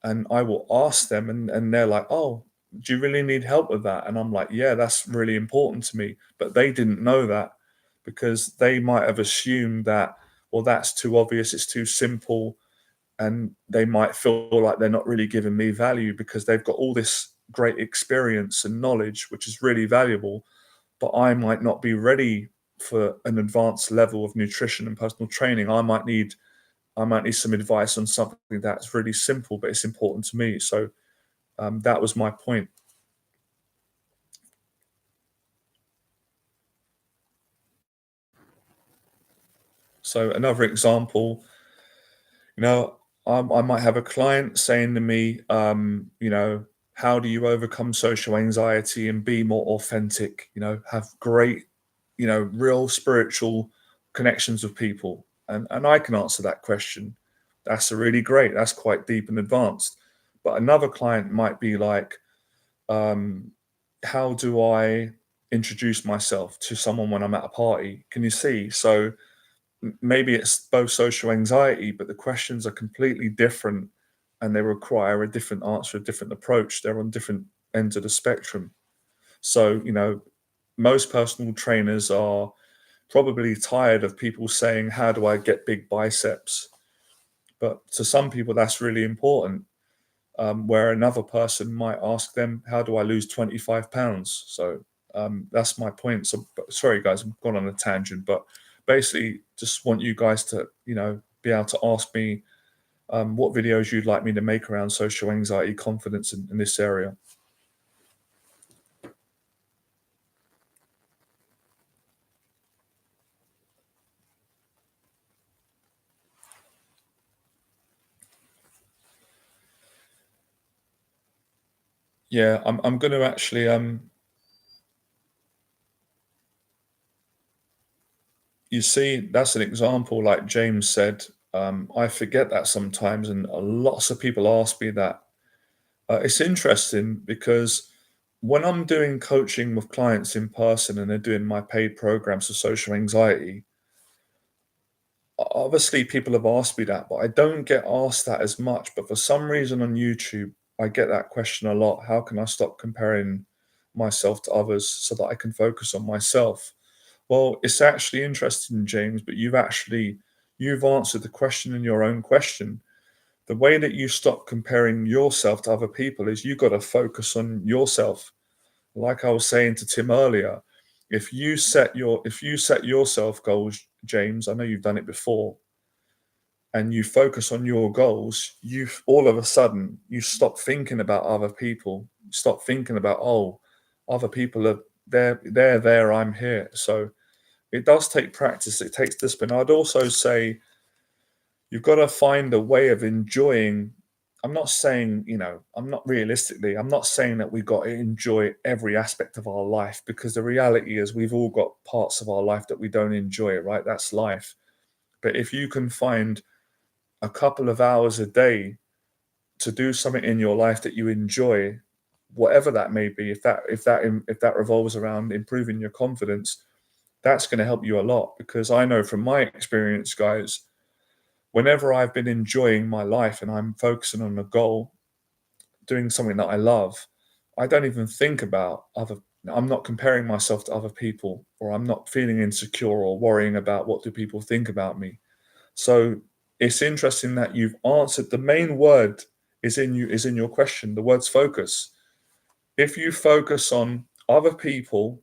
and I will ask them, and they're like, "Oh, do you really need help with that?" And I'm like, "Yeah, that's really important to me." But they didn't know that, because they might have assumed that, well, that's too obvious, it's too simple. and they might feel like they're not really giving me value because they've got all this great experience and knowledge, which is really valuable, but I might not be ready for an advanced level of nutrition and personal training. I might need some advice on something that's really simple, but it's important to me. So that was my point. So another example, I might have a client saying to me, how do you overcome social anxiety and be more authentic? Have great, real spiritual connections with people. And I can answer that question. That's a really great. That's quite deep and advanced. But another client might be like, how do I introduce myself to someone when I'm at a party? Can you see? So maybe it's both social anxiety, but the questions are completely different and they require a different answer, a different approach. They're on different ends of the spectrum. So, most personal trainers are probably tired of people saying, how do I get big biceps? But to some people, that's really important. Where another person might ask them, how do I lose 25 pounds? So that's my point. So sorry, guys, I've gone on a tangent, but basically just want you guys to, be able to ask me what videos you'd like me to make around social anxiety, confidence in this area. Yeah, I'm going to actually you see, that's an example, like James said. I forget that sometimes, and lots of people ask me that. It's interesting because when I'm doing coaching with clients in person and they're doing my paid programs for social anxiety, obviously people have asked me that, but I don't get asked that as much. But for some reason on YouTube, I get that question a lot. How can I stop comparing myself to others so that I can focus on myself? Well, it's actually interesting, James, but you've answered the question in your own question. The way that you stop comparing yourself to other people is you got to focus on yourself. Like I was saying to Tim earlier, if you set yourself goals, James, I know you've done it before, and you focus on your goals, you all of a sudden you stop thinking about other people. Stop thinking about, oh, other people are they're there, I'm here. So it does take practice. It takes discipline. I'd also say you've got to find a way of enjoying. I'm not saying, I'm not saying that we've got to enjoy every aspect of our life, because the reality is we've all got parts of our life that we don't enjoy, right? That's life. But if you can find a couple of hours a day to do something in your life that you enjoy, whatever that may be, if that revolves around improving your confidence, that's going to help you a lot. Because I know from my experience, guys, whenever I've been enjoying my life and I'm focusing on a goal, doing something that I love, I don't even think about I'm not comparing myself to other people, or I'm not feeling insecure or worrying about what do people think about me. So it's interesting that you've answered. The main word is in your question. The word's focus. If you focus on other people,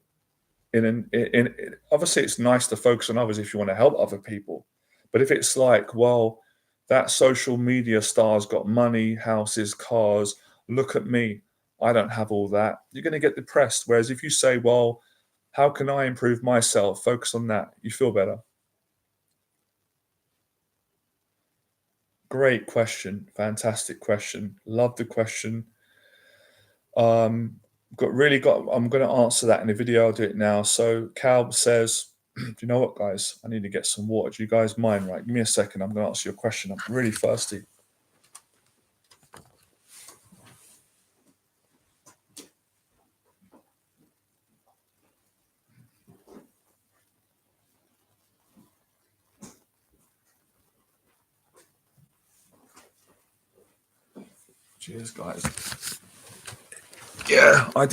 obviously it's nice to focus on others if you want to help other people. But if it's like, well, that social media star's got money, houses, cars, look at me, I don't have all that, you're going to get depressed. Whereas if you say, well, how can I improve myself? Focus on that. You feel better. Great question. Fantastic question. Love the question. Um, I'm going to answer that in the video. I'll do it now. So Cal says, do you know what, guys? I need to get some water. Do you guys mind? Right. Give me a second. I'm going to answer your question. I'm really thirsty. Cheers, guys. Yeah, I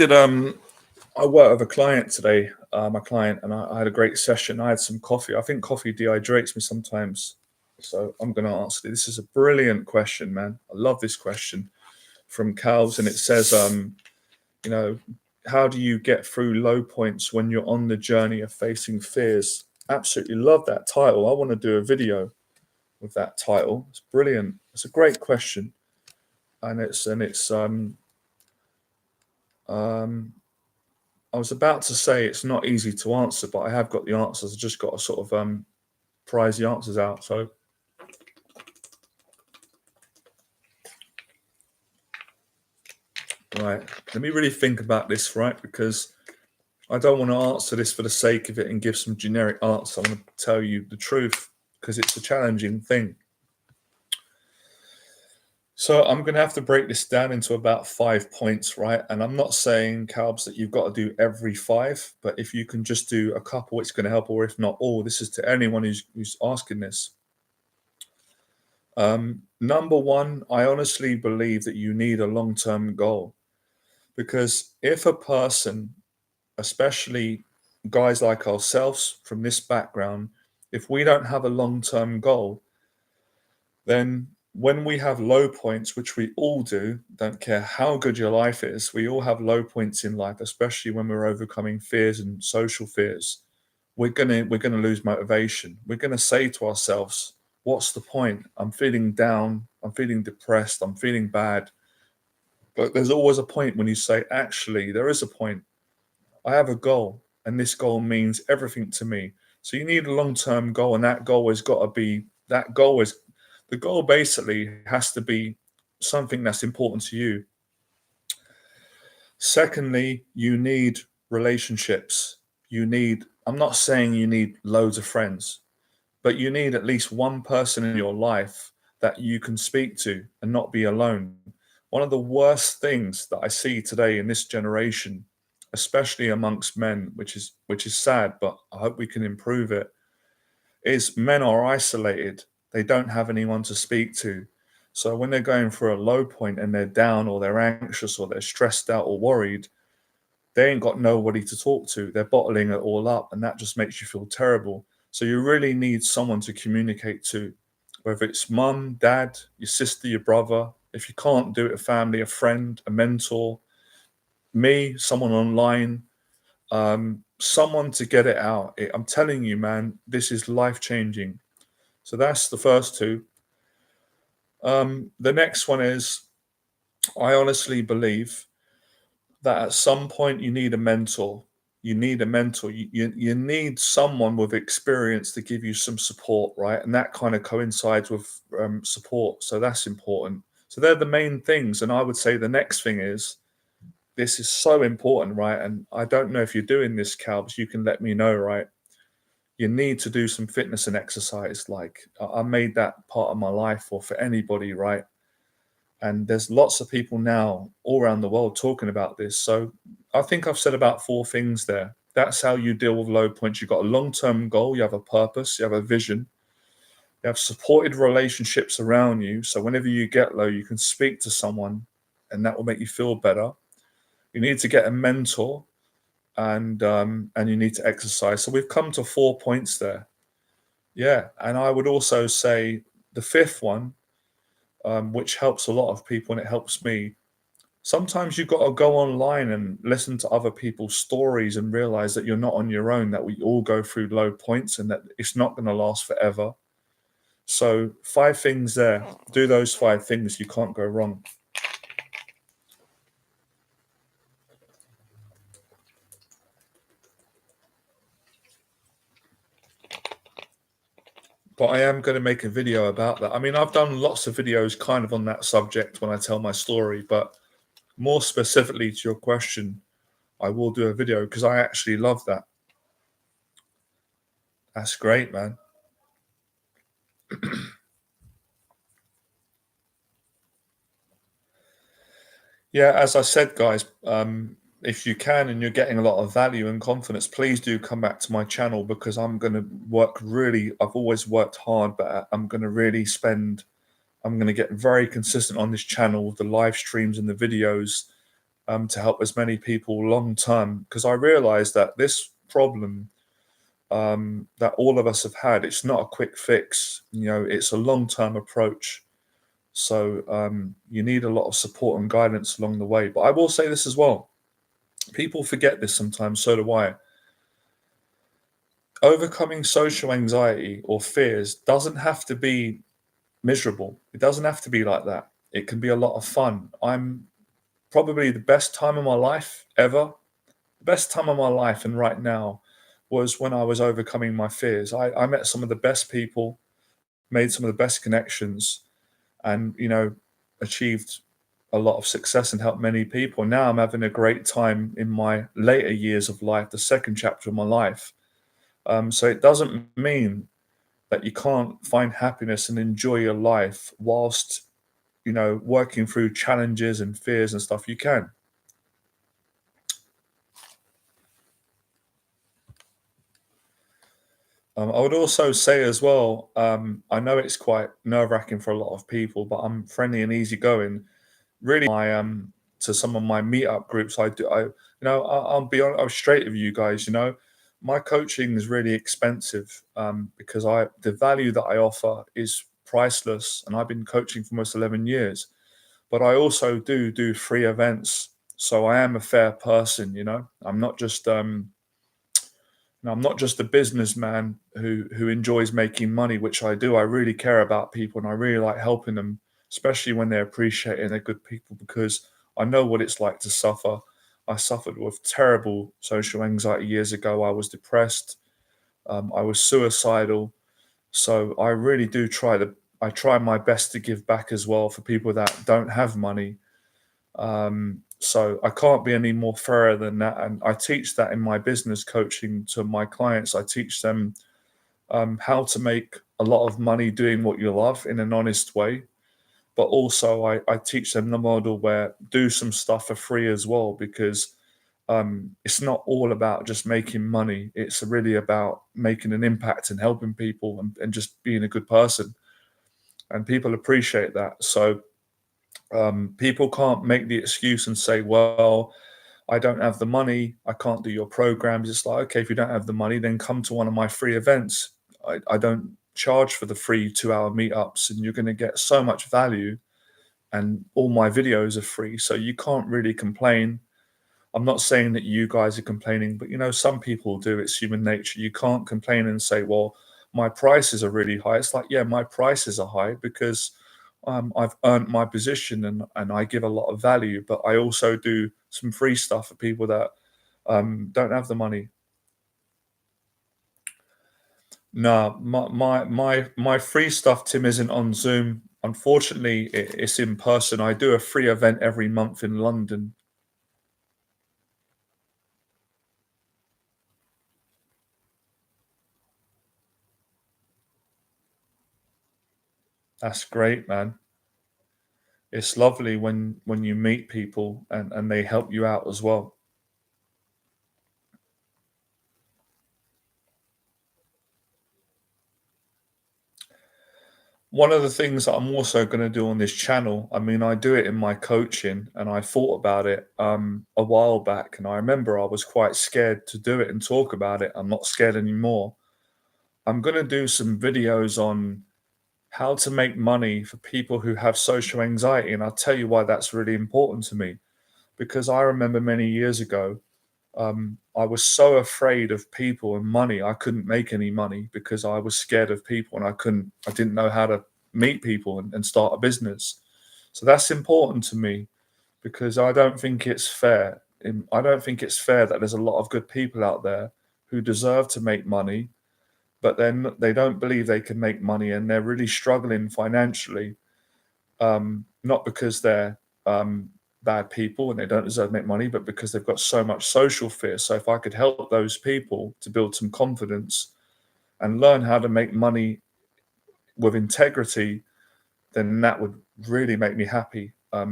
worked with a client today, my client, and I had a great session. I had some coffee. I think coffee dehydrates me sometimes. So I'm going to answer this. This is a brilliant question, man. I love this question from Calves, and it says, you know, how do you get through low points when you're on the journey of facing fears? Absolutely love that title. I want to do a video with that title. It's brilliant. It's a great question, and it's I was about to say it's not easy to answer, but I have got the answers. I just got to sort of prize the answers out. So right, let me really think about this, right? Because I don't want to answer this for the sake of it and give some generic answer. I'm going to tell you the truth because it's a challenging thing. So I'm going to have to break this down into about 5 points, right? And I'm not saying, Calbs, that you've got to do every 5, but if you can just do a couple, it's going to help, or if not all. This is to anyone who's asking this. Number 1, I honestly believe that you need a long-term goal, because if a person, especially guys like ourselves from this background, if we don't have a long-term goal, then when we have low points, which we all do, don't care how good your life is, we all have low points in life, especially when we're overcoming fears and social fears. We're gonna lose motivation. We're gonna say to ourselves, what's the point? I'm feeling down, I'm feeling depressed, I'm feeling bad. But there's always a point when you say, actually, there is a point. I have a goal, and this goal means everything to me. So you need a long-term goal, and that goal has got to be, the goal basically has to be something that's important to you. Secondly, you need relationships. I'm not saying you need loads of friends, but you need at least one person in your life that you can speak to and not be alone. One of the worst things that I see today in this generation, especially amongst men, which is sad, but I hope we can improve it, is men are isolated. They don't have anyone to speak to. So when they're going through a low point and they're down or they're anxious or they're stressed out or worried, they ain't got nobody to talk to. They're bottling it all up, and that just makes you feel terrible. So you really need someone to communicate to, whether it's mum, dad, your sister, your brother. If you can't do it, a family, a friend, a mentor, me, someone online, someone to get it out. I'm telling you, man, this is life-changing. So that's the first two. The next one is, I honestly believe that at some point you need a mentor. You need a mentor. You need someone with experience to give you some support, right? And that kind of coincides with support. So that's important. So they're the main things. And I would say the next thing is, this is so important, right? And I don't know if you're doing this, Calbs, you can let me know, right? You need to do some fitness and exercise. Like I made that part of my life, or for anybody, right? And there's lots of people now all around the world talking about this. So I think I've said about 4 things there. That's how you deal with low points. You've got a long-term goal, you have a purpose, you have a vision, you have supported relationships around you. So whenever you get low, you can speak to someone and that will make you feel better. You need to get a mentor, and you need to exercise. So we've come to 4 points there. Yeah. And I would also say the 5th one, which helps a lot of people and it helps me. Sometimes you've got to go online and listen to other people's stories and realize that you're not on your own, that we all go through low points and that it's not going to last forever. So 5 things there. Do those 5 things. You can't go wrong. But I am going to make a video about that. I mean, I've done lots of videos kind of on that subject when I tell my story, but more specifically to your question, I will do a video because I actually love that. That's great, man. Yeah, as I said, guys, if you can and you're getting a lot of value and confidence, please do come back to my channel, because I'm going to work really, I've always worked hard, but I'm going to get very consistent on this channel with the live streams and the videos to help as many people long term, because I realize that this problem that all of us have had. It's not a quick fix, it's a long-term approach. So you need a lot of support and guidance along the way. But I will say this as well. People forget this sometimes, so do I. Overcoming social anxiety or fears doesn't have to be miserable. It doesn't have to be like that. It can be a lot of fun. I'm probably the best time of my life ever. The best time of my life and right now was when I was overcoming my fears. I met some of the best people, made some of the best connections, and achieved a lot of success and helped many people. Now I'm having a great time in my later years of life, the second chapter of my life. So it doesn't mean that you can't find happiness and enjoy your life whilst working through challenges and fears and stuff. You can. I would also say as well, I know it's quite nerve-wracking for a lot of people, but I'm friendly and easygoing. Really, I to some of my meetup groups, I'll be I'm straight with you guys. My coaching is really expensive because I the value that I offer is priceless, and I've been coaching for almost 11 years. But I also do free events, so I am a fair person. I'm not just I'm not just a businessman who enjoys making money, which I do. I really care about people and I really like helping them, especially when they're appreciated and they're good people, because I know what it's like to suffer. I suffered with terrible social anxiety years ago. I was depressed. I was suicidal. So I really do I try my best to give back as well for people that don't have money. So I can't be any more thorough than that. And I teach that in my business coaching to my clients. I teach them how to make a lot of money doing what you love in an honest way. But also, I teach them the model where do some stuff for free as well, because it's not all about just making money. It's really about making an impact and helping people and just being a good person. And people appreciate that. So people can't make the excuse and say, well, I don't have the money. I can't do your programs. It's like, okay, if you don't have the money, then come to one of my free events. I don't charge for the free 2 hour meetups, and you're going to get so much value. And all my videos are free. So you can't really complain. I'm not saying that you guys are complaining, but some people do. It's human nature. You can't complain and say, well, my prices are really high. It's like, yeah, my prices are high because I've earned my position and I give a lot of value, but I also do some free stuff for people that don't have the money. No, my free stuff, Tim, isn't on Zoom. Unfortunately, it's in person. I do a free event every month in London. That's great, man. It's lovely when you meet people and they help you out as well. One of the things that I'm also going to do on this channel, I mean, I do it in my coaching and I thought about it a while back. And I remember I was quite scared to do it and talk about it. I'm not scared anymore. I'm going to do some videos on how to make money for people who have social anxiety. And I'll tell you why that's really important to me. Because I remember many years ago, I was so afraid of people and money. I couldn't make any money because I was scared of people and I didn't know how to meet people and start a business. So that's important to me because I don't think it's fair. I don't think it's fair that there's a lot of good people out there who deserve to make money, but then they don't believe they can make money and they're really struggling financially, not because they're bad people and they don't deserve to make money, but because they've got so much social fear. So if I could help those people to build some confidence and learn how to make money with integrity, then that would really make me happy. I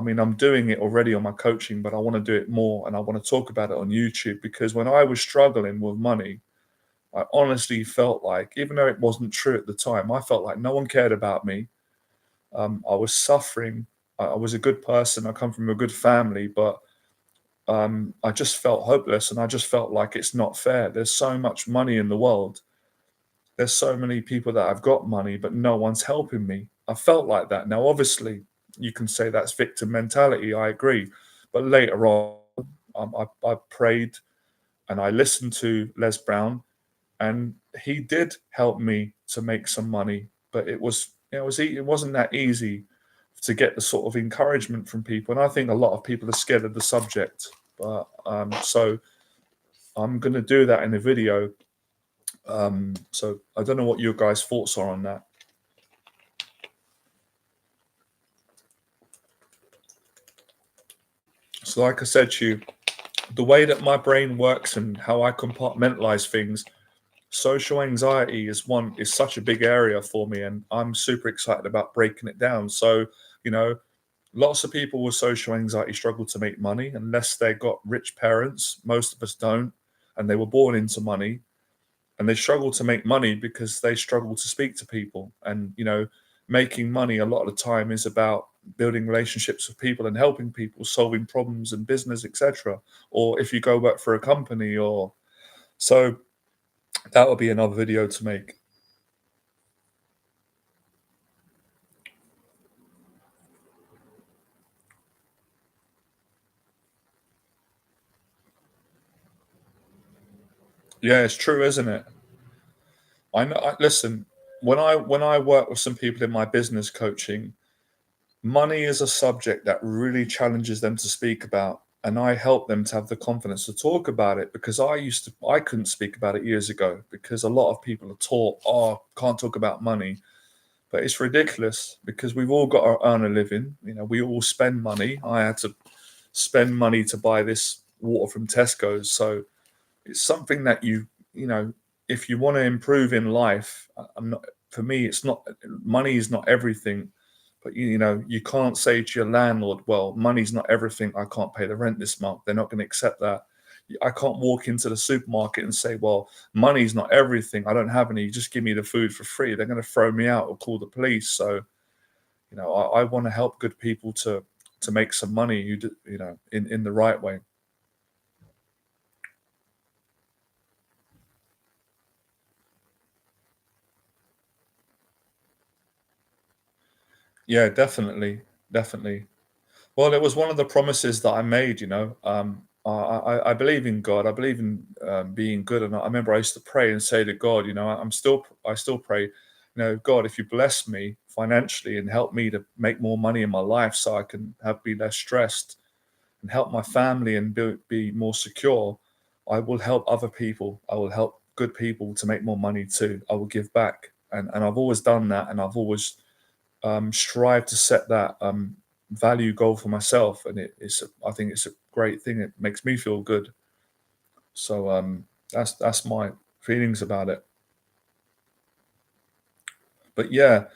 mean, I'm doing it already on my coaching, but I want to do it more and I want to talk about it on YouTube because when I was struggling with money, I honestly felt like, even though it wasn't true at the time, I felt like no one cared about me. I was suffering. I was a good person. I come from a good family, but I just felt hopeless, and I just felt like it's not fair. There's so much money in the world. There's so many people that have got money, but no one's helping me. I felt like that. Now, obviously, you can say that's victim mentality. I agree. But later on, I prayed and I listened to Les Brown, and he did help me to make some money. But it wasn't that easy to get the sort of encouragement from people. And I think a lot of people are scared of the subject. But so I'm going to do that in a video. So I don't know what your guys' thoughts are on that. So like I said to you, the way that my brain works and how I compartmentalize things, social anxiety is such a big area for me, and I'm super excited about breaking it down. So, you know, lots of people with social anxiety struggle to make money unless they got rich parents. Most of us don't, and they were born into money, and they struggle to make money because they struggle to speak to people. And making money a lot of the time is about building relationships with people and helping people, solving problems in business, etc. Or if you go work for a company, or so that would be another video to make. Yeah, it's true, isn't it? I know. Listen, when I work with some people in my business coaching, money is a subject that really challenges them to speak about, and I help them to have the confidence to talk about it, because I couldn't speak about it years ago, because a lot of people are taught, oh, can't talk about money. But it's ridiculous, because we've all got to earn a living. We all spend money. I had to spend money to buy this water from Tesco's. So it's something that if you want to improve in life, for me, it's not, money is not everything. But you can't say to your landlord, well, money's not everything, I can't pay the rent this month. They're not going to accept that. I can't walk into the supermarket and say, well, money's not everything, I don't have any, just give me the food for free. They're going to throw me out or call the police. So I want to help good people to make some money, in the right way. Yeah, definitely, definitely. Well, it was one of the promises that I made. I believe in God. I believe in being good, and I remember I used to pray and say to God, I still pray, God, if you bless me financially and help me to make more money in my life, so I can be less stressed and help my family and be more secure, I will help other people. I will help good people to make more money too. I will give back, and I've always done that, and I've always strive to set that value goal for myself, and I think it's a great thing. It makes me feel good. So that's my feelings about it. But yeah,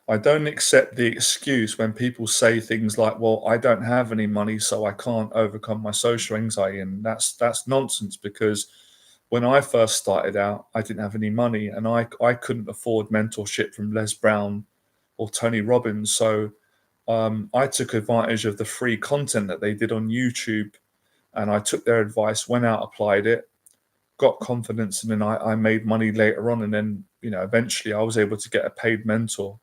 I don't accept the excuse when people say things like, "Well, I don't have any money, so I can't overcome my social anxiety," and that's nonsense, because when I first started out, I didn't have any money, and I couldn't afford mentorship from Les Brown or Tony Robbins. So I took advantage of the free content that they did on YouTube, and I took their advice, went out, applied it, got confidence, and then I made money later on. And then, eventually I was able to get a paid mentor.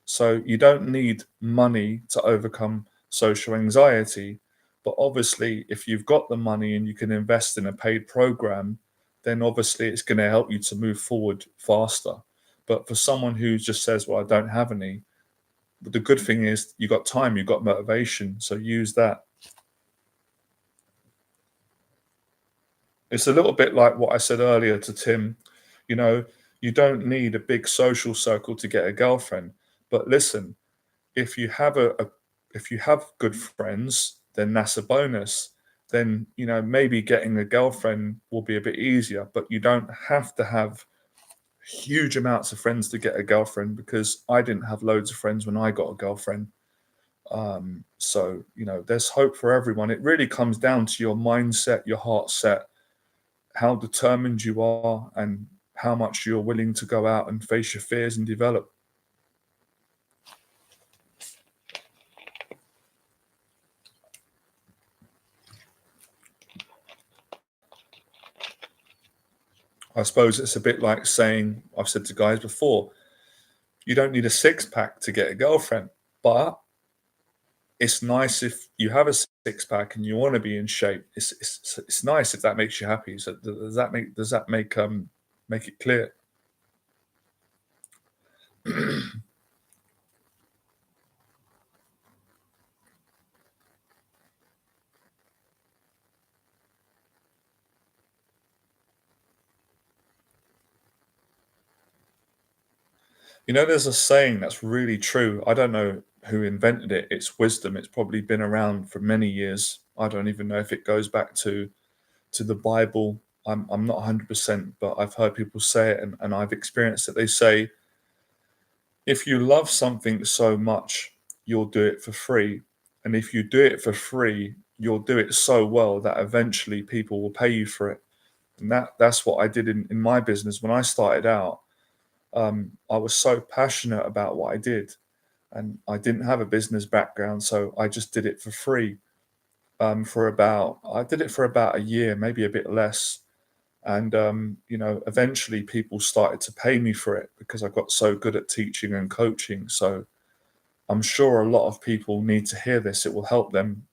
So you don't need money to overcome social anxiety. But obviously, if you've got the money and you can invest in a paid program, then obviously it's going to help you to move forward faster. But for someone who just says, well, I don't have any, but the good thing is you got time, you got motivation, so use that. It's a little bit like what I said earlier to Tim. You know, you don't need a big social circle to get a girlfriend. But listen, if you have if you have good friends, then that's a bonus. Then maybe getting a girlfriend will be a bit easier. But you don't have to have huge amounts of friends to get a girlfriend, because I didn't have loads of friends when I got a girlfriend. So there's hope for everyone. It really comes down to your mindset, your heart set, how determined you are, and how much you're willing to go out and face your fears and develop. I suppose it's a bit like saying, I've said to guys before, you don't need a six pack to get a girlfriend, but it's nice if you have a six pack and you want to be in shape. It's nice if that makes you happy. So does that make it clear? There's a saying that's really true. I don't know who invented it. It's wisdom. It's probably been around for many years. I don't even know if it goes back to the Bible. I'm not 100%, but I've heard people say it and I've experienced it. They say, if you love something so much, you'll do it for free. And if you do it for free, you'll do it so well that eventually people will pay you for it. And that's what I did in my business. When I started out, I was so passionate about what I did. And I didn't have a business background, so I just did it for free. I did it for about a year, maybe a bit less. And eventually people started to pay me for it because I got so good at teaching and coaching. So I'm sure a lot of people need to hear this. It will help them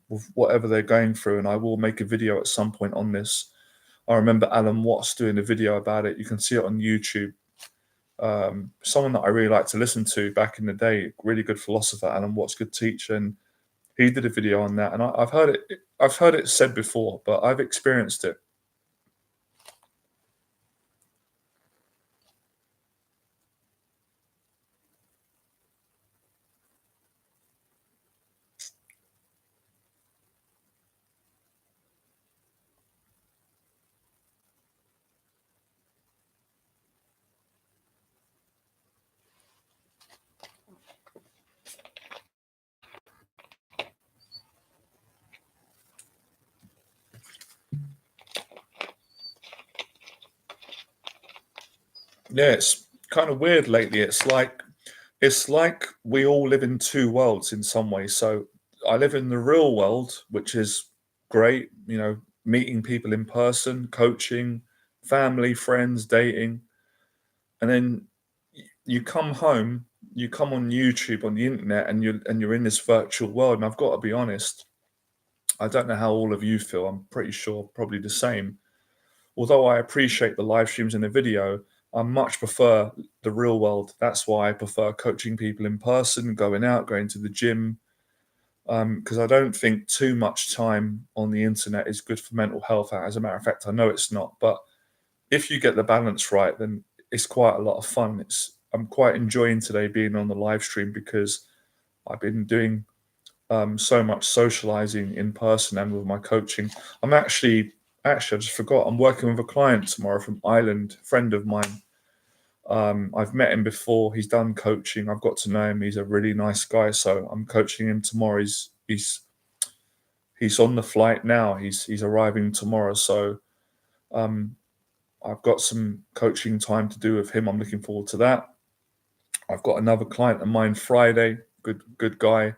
with whatever they're going through. And I will make a video at some point on this. I remember Alan Watts doing a video about it. You can see it on YouTube. Someone that I really like to listen to back in the day, really good philosopher, Alan Watts, good teacher, and he did a video on that. And I've heard it. I've heard it said before, but I've experienced it. Yeah, it's kind of weird lately. It's like we all live in two worlds in some way. So I live in the real world, which is great, meeting people in person, coaching, family, friends, dating. And then you come home, you come on YouTube, on the internet, and you're in this virtual world. And I've got to be honest, I don't know how all of you feel. I'm pretty sure probably the same. Although I appreciate the live streams and the video, I much prefer the real world. That's why I prefer coaching people in person, going out, going to the gym, because I don't think too much time on the internet is good for mental health. As a matter of fact, I know it's not. But if you get the balance right, then it's quite a lot of fun. I'm quite enjoying today being on the live stream because I've been doing so much socializing in person and with my coaching. I just forgot. I'm working with a client tomorrow from Ireland, a friend of mine. I've met him before. He's done coaching. I've got to know him. He's a really nice guy. So I'm coaching him tomorrow. He's on the flight now. He's arriving tomorrow. So I've got some coaching time to do with him. I'm looking forward to that. I've got another client of mine Friday. Good guy.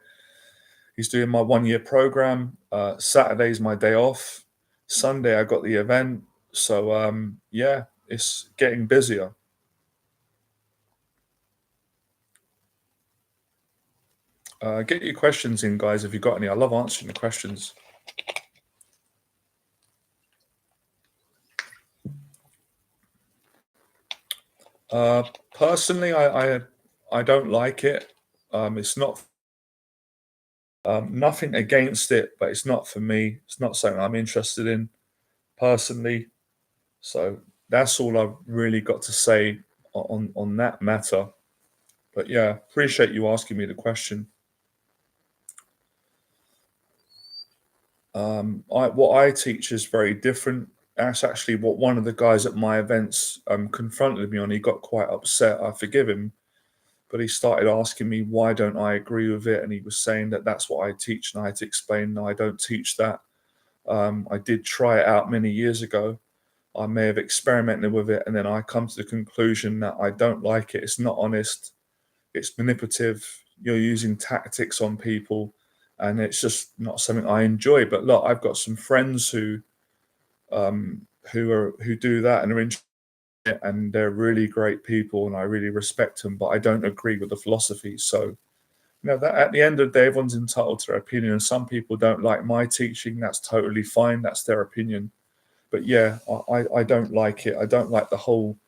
He's doing my 1 year program. Saturday's my day off. Sunday I got the event. So yeah, it's getting busier. Get your questions in, guys, if you've got any. I love answering the questions. Personally, I don't like it. It's not nothing against it, but it's not for me. It's not something I'm interested in personally. So that's all I've really got to say on that matter. But yeah, appreciate you asking me the question. What I teach is very different. That's actually what one of the guys at my events confronted me on. He got quite upset. I forgive him, but he started asking me why don't I agree with it, and he was saying that that's what I teach, and I had to explain, no, I don't teach that. I did try it out many years ago. I may have experimented with it, and then I come to the conclusion that I don't like it. It's not honest. It's manipulative. You're using tactics on people, and it's just not something I enjoy. But look, I've got some friends who do that and are interested, and they're really great people, and I really respect them, but I don't agree with the philosophy. So, that at the end of the day, everyone's entitled to their opinion. And some people don't like my teaching. That's totally fine. That's their opinion. But yeah, I don't like it. I don't like the whole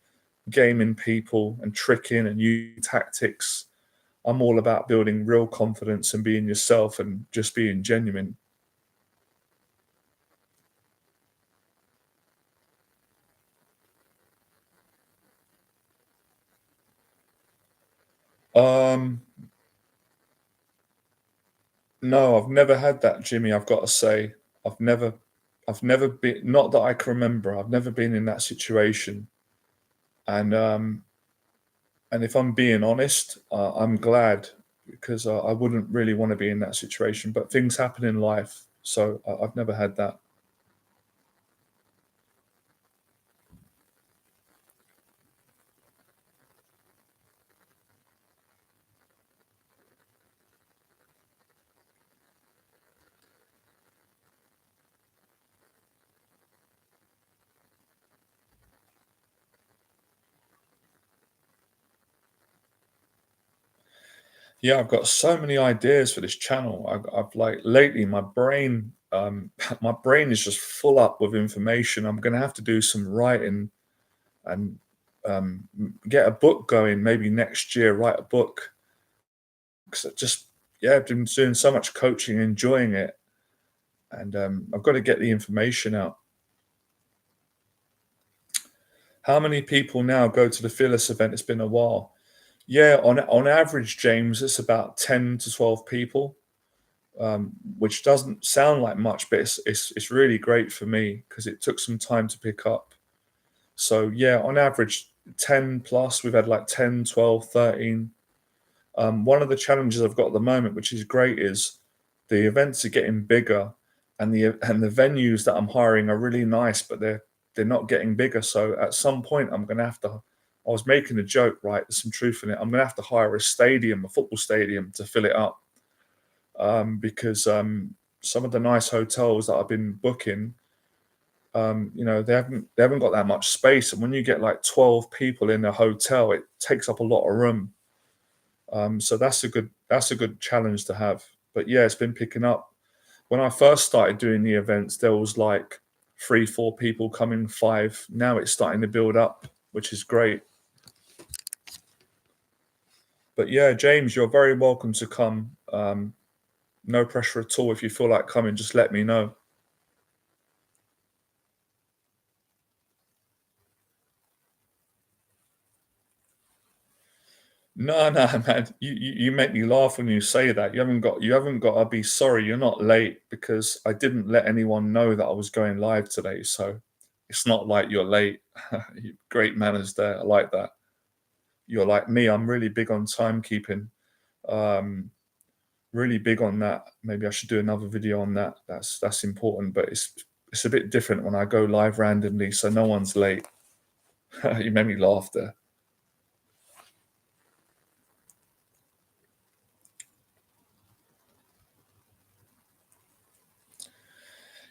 gaming people and tricking and using tactics. I'm all about building real confidence and being yourself and just being genuine. Um, no, I've never had that, Jimmy. I've got to say, I've never, I've never been. Not that I can remember. I've never been in that situation. And if I'm being honest, I'm glad because I wouldn't really want to be in that situation. But things happen in life, so I've never had that. Yeah, I've got so many ideas for this channel. I've like lately, my brain, my brain is just full up with information. I'm going to have to do some writing and get a book going maybe next year. Write a book because yeah, I've been doing so much coaching, enjoying it, and I've got to get the information out. How many people now go to the Fearless event? It's been a while. Yeah, on average, James, it's about 10 to 12 people. Which doesn't sound like much, but it's really great for me because it took some time to pick up. So yeah, on average, 10 plus. We've had like 10, 12, 13. One of the challenges I've got at the moment, which is great, is the events are getting bigger, and the venues that I'm hiring are really nice, but they're not getting bigger. So at some point, I'm going to have to. I was making a joke, right? There's some truth in it. I'm going to have to hire a stadium, a football stadium, to fill it up because some of the nice hotels that I've been booking, they haven't got that much space, and when you get like 12 people in a hotel, it takes up a lot of room. So that's a good challenge to have. But yeah, it's been picking up. When I first started doing the events, there was like 3, 4 people coming, five. Now it's starting to build up, which is great. But yeah, James, you're very welcome to come. No pressure at all. If you feel like coming, just let me know. No, no, man. You make me laugh when you say that. You haven't got to be sorry. You're not late because I didn't let anyone know that I was going live today. So it's not like you're late. Great manners there. I like that. You're like me. I'm really big on timekeeping. Um, really big on that. Maybe I should do another video on that. That's important, but it's a bit different when I go live randomly, so no one's late. You made me laugh there.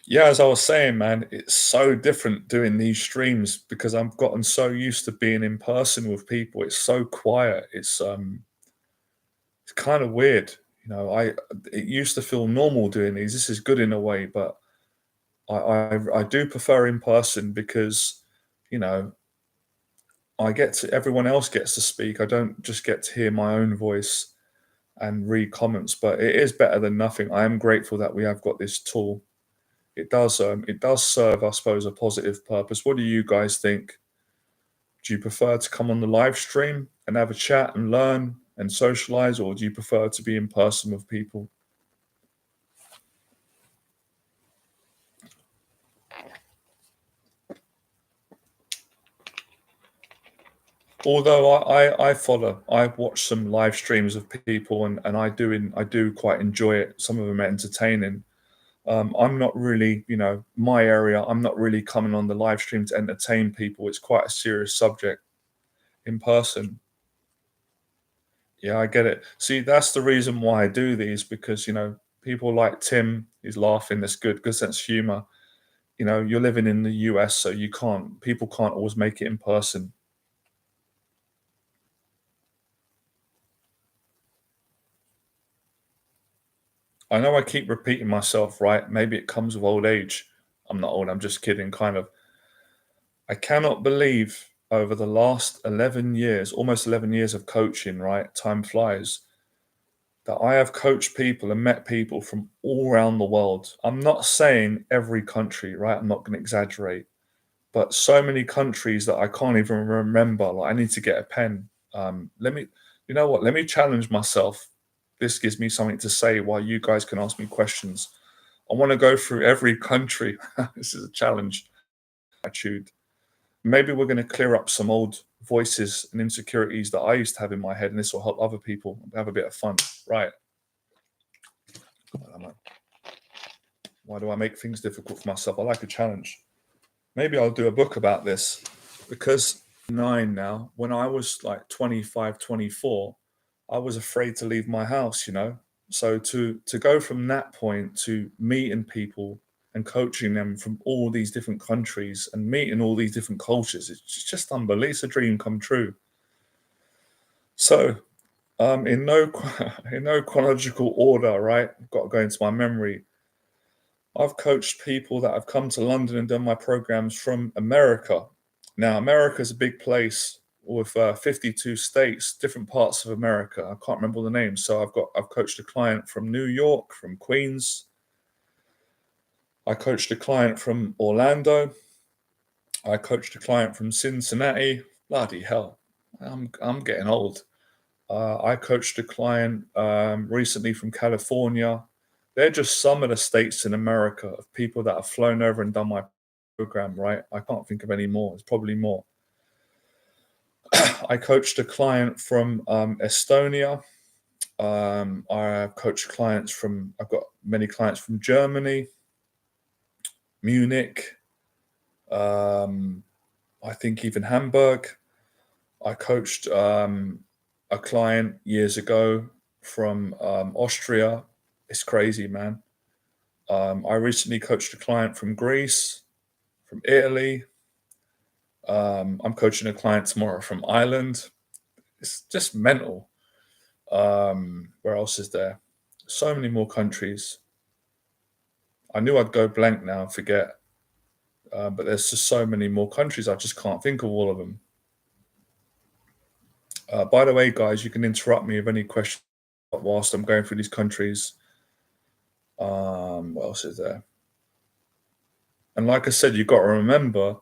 Yeah, as I was saying, man, it's so different doing these streams because I've gotten so used to being in person with people. It's so quiet. It's kind of weird. It used to feel normal doing these. This is good in a way, but I do prefer in person because, you know, everyone else gets to speak. I don't just get to hear my own voice and read comments, but it is better than nothing. I am grateful that we have got this tool. It does serve, I suppose, a positive purpose. What do you guys think? Do you prefer to come on the live stream and have a chat and learn and socialize, or do you prefer to be in person with people? Although I watch some live streams of people, and I do quite enjoy it. Some of them are entertaining. I'm not really, my area. I'm not really coming on the live stream to entertain people. It's quite a serious subject in person. Yeah, I get it. See, that's the reason why I do these because people like Tim, he's laughing. That's good, good sense of humor. you're living in the US, so people can't always make it in person. I know I keep repeating myself, right? Maybe it comes with old age. I'm not old, I'm just kidding, kind of. I cannot believe over the last 11 years, almost 11 years of coaching, right? Time flies, that I have coached people and met people from all around the world. I'm not saying every country, right? I'm not going to exaggerate, but so many countries that I can't even remember. Like, I need to get a pen. You know what? Let me challenge myself. This gives me something to say while you guys can ask me questions. I want to go through every country. This is a challenge. Attitude. Maybe we're going to clear up some old voices and insecurities that I used to have in my head, and this will help other people have a bit of fun. Right. Why do I make things difficult for myself? I like a challenge. Maybe I'll do a book about this because 9 now, when I was like 25, 24, I was afraid to leave my house. So to go from that point to meeting people and coaching them from all these different countries and meeting all these different cultures, it's just unbelievable. It's a dream come true. So in no in no chronological order, right? I've got to go into my memory. I've coached people that have come to London and done my programs from America. Now, America is a big place with 52 states, different parts of America. I can't remember all the names. So I've coached a client from New York, from Queens. I coached a client from Orlando. I coached a client from Cincinnati. Bloody hell, I'm getting old. I coached a client recently from California. They're just some of the states in America of people that have flown over and done my program, right? I can't think of any more. It's probably more. I coached a client from Estonia. I've got many clients from Germany, Munich, I think even Hamburg. I coached a client years ago from Austria. It's crazy, man. I recently coached a client from Greece, from Italy. I'm coaching a client tomorrow from Ireland. It's just mental. Where else is there? So many more countries. I knew I'd go blank now and forget, but there's just so many more countries. I just can't think of all of them. By the way, guys, you can interrupt me with any questions whilst I'm going through these countries. What else is there? And like I said, you've got to remember,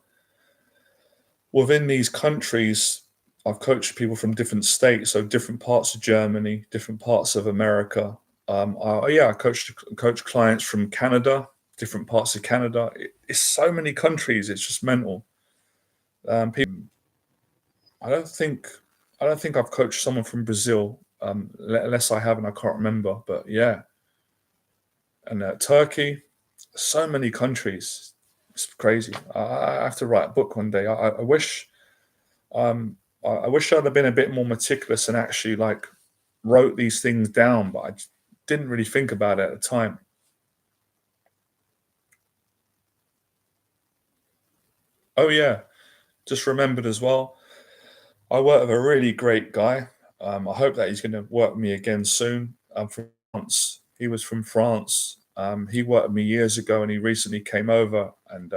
within these countries, I've coached people from different states, so different parts of Germany, different parts of America. I coached clients from Canada, different parts of Canada. It's so many countries. It's just mental. People, I don't think I've coached someone from Brazil, unless I have and I can't remember. But yeah, and Turkey, so many countries. It's crazy. I have to write a book one day. I wish I wish I'd have been a bit more meticulous and actually like wrote these things down, but I didn't really think about it at the time. Oh yeah, just remembered as well. I work with a really great guy. I hope that he's going to work with me again soon. From France. He was from France. He worked with me years ago, and he recently came over, and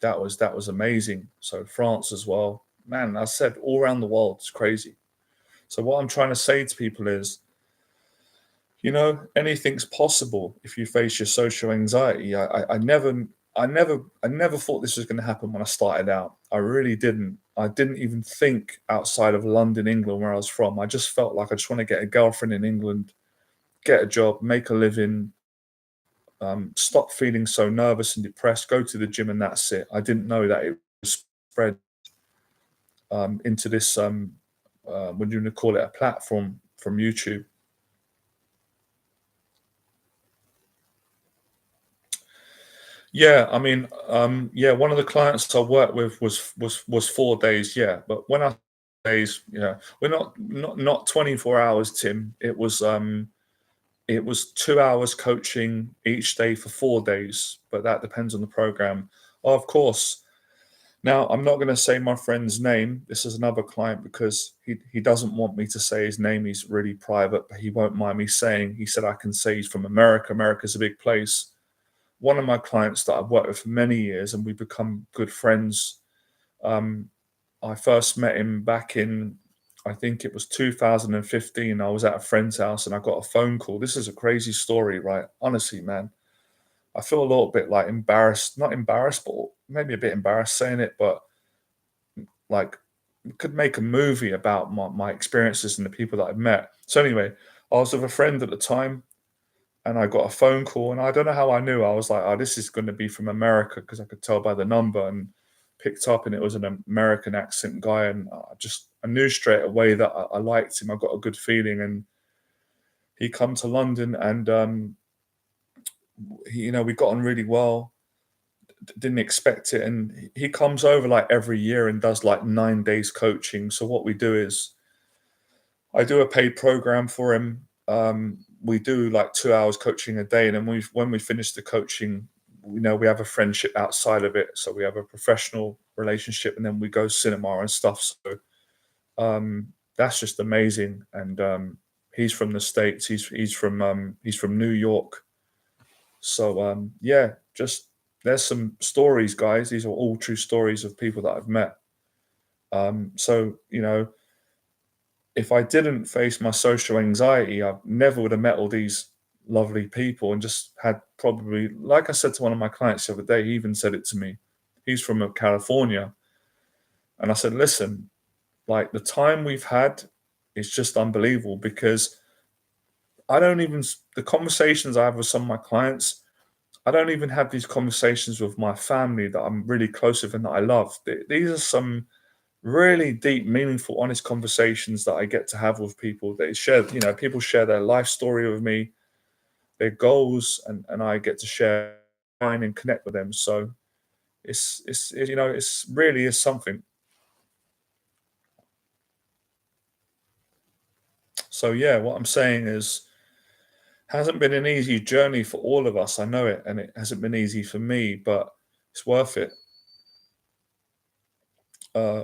that was amazing. So France as well, man. I said all around the world, it's crazy. So what I'm trying to say to people is, anything's possible if you face your social anxiety. I never thought this was going to happen when I started out. I really didn't. I didn't even think outside of London, England, where I was from. I just felt like I just want to get a girlfriend in England, get a job, make a living, stop feeling so nervous and depressed, go to the gym, and that's it. I didn't know that it was spread into this, what do you want to call it, a platform from YouTube. Yeah, I mean, yeah, one of the clients I worked with was 4 days, yeah. But when I days, we're not 24 hours, Tim. It was it was 2 hours coaching each day for 4 days, but that depends on the program. Of course. Now, I'm not going to say my friend's name. This is another client because he doesn't want me to say his name. He's really private, but he won't mind me saying. He said I can say he's from America. America's a big place. One of my clients that I've worked with for many years, and we've become good friends. Um, I first met him back in, I think it was 2015. I was at a friend's house and I got a phone call. This is a crazy story, right? Honestly, man, I feel a little bit like embarrassed, not embarrassed, but maybe a bit embarrassed saying it, but like could make a movie about my experiences and the people that I've met. So anyway, I was with a friend at the time and I got a phone call and I don't know how I knew. I was like, oh, this is going to be from America because I could tell by the number and picked up and it was an American accent guy. And I knew straight away that I liked him. I got a good feeling and he come to London and, we got on really well. Didn't expect it. And he comes over like every year and does like 9 days coaching. So what we do is I do a paid program for him. We do like 2 hours coaching a day, and then when we finish the coaching, we have a friendship outside of it. So we have a professional relationship, and then we go cinema and stuff. So that's just amazing. And he's from the States. He's from New York. So yeah, just there's some stories, guys. These are all true stories of people that I've met. So if I didn't face my social anxiety, I never would have met all these lovely people and just had probably, like I said to one of my clients the other day, he even said it to me. He's from California. And I said, listen, like the time we've had is just unbelievable because the conversations I have with some of my clients, I don't even have these conversations with my family that I'm really close with and that I love. These are some really deep, meaningful, honest conversations that I get to have with people. They share, people share their life story with me, their goals, and I get to share mine and connect with them. So it's really is something. So yeah, what I'm saying is hasn't been an easy journey for all of us. I know it, and it hasn't been easy for me, but it's worth it.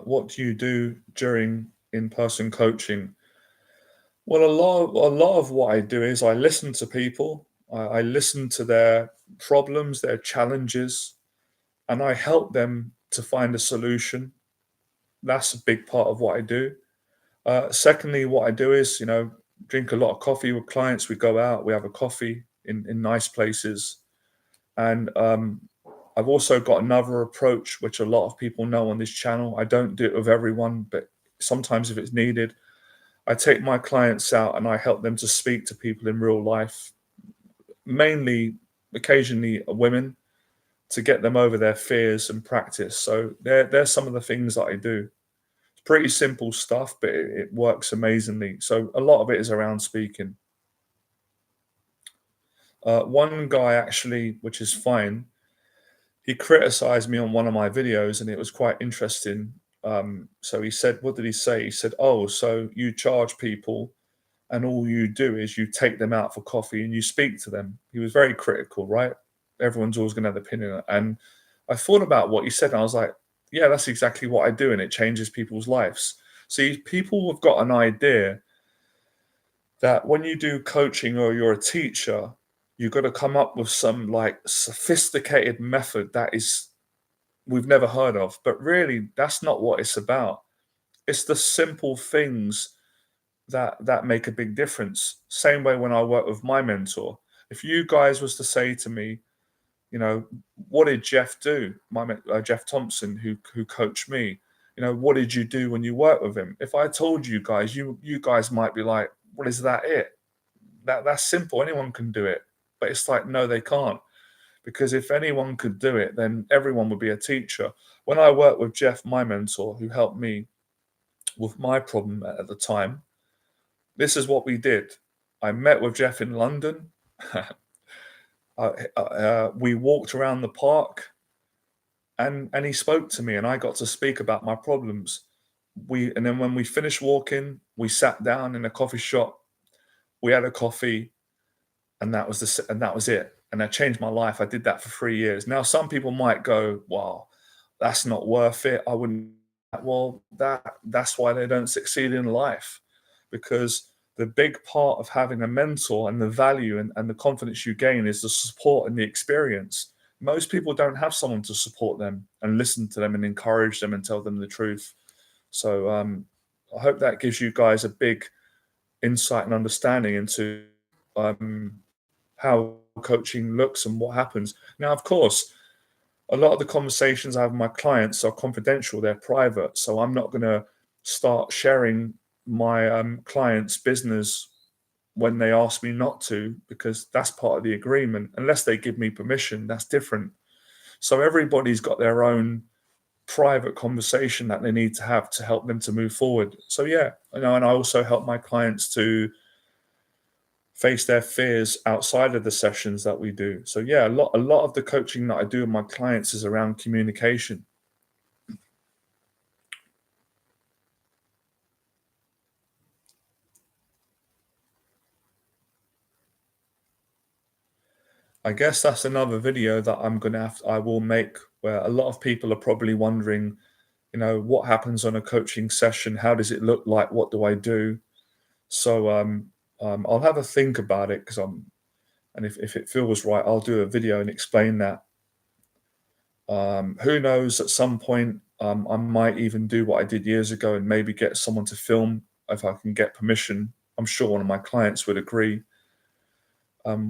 What do you do during in-person coaching? Well, a lot of what I do is I listen to people. I listen to their problems, their challenges, and I help them to find a solution. That's a big part of what I do. Secondly, what I do is, drink a lot of coffee with clients. We go out, we have a coffee in nice places, and I've also got another approach, which a lot of people know on this channel. I don't do it with everyone, but sometimes if it's needed, I take my clients out and I help them to speak to people in real life, mainly, occasionally women, to get them over their fears and practice. So there's some of the things that I do. It's pretty simple stuff, but it works amazingly. So a lot of it is around speaking. One guy actually, which is fine, he criticized me on one of my videos and it was quite interesting. So he said, what did he say? He said, oh, so you charge people and all you do is you take them out for coffee and you speak to them. He was very critical, right? Everyone's always going to have an opinion. And I thought about what he said and I was like, yeah, that's exactly what I do. And it changes people's lives. See, people have got an idea that when you do coaching or you're a teacher, you've got to come up with some like sophisticated method that is we've never heard of. But really, that's not what it's about. It's the simple things that make a big difference. Same way when I work with my mentor. If you guys was to say to me, what did Jeff do? Jeff Thompson, who coached me. What did you do when you worked with him? If I told you guys, you guys might be like, "Well, is that it? That's simple. Anyone can do it." But it's like, no, they can't. Because if anyone could do it, then everyone would be a teacher. When I worked with Jeff, my mentor, who helped me with my problem at the time, this is what we did. I met with Jeff in London. We walked around the park and he spoke to me and I got to speak about my problems. And then when we finished walking, we sat down in a coffee shop. We had a coffee. and and that was it. And that changed my life. I did that for 3 years. Now, some people might go, "Wow, that's not worth it. I wouldn't." Well, that's why they don't succeed in life, because the big part of having a mentor and the value and the confidence you gain is the support and the experience. Most people don't have someone to support them and listen to them and encourage them and tell them the truth. So I hope that gives you guys a big insight and understanding into um, how coaching looks and what happens. Now, of course, a lot of the conversations I have with my clients are confidential, they're private. So I'm not going to start sharing my clients' business when they ask me not to, because that's part of the agreement. Unless they give me permission, that's different. So everybody's got their own private conversation that they need to have to help them to move forward. So yeah, and I also help my clients to face their fears outside of the sessions that we do. So yeah, a lot of the coaching that I do with my clients is around communication. I guess that's another video that I will make, where a lot of people are probably wondering, what happens on a coaching session? How does it look like? What do I do? So I'll have a think about it, and if it feels right, I'll do a video and explain that. Who knows? At some point, I might even do what I did years ago and maybe get someone to film if I can get permission. I'm sure one of my clients would agree.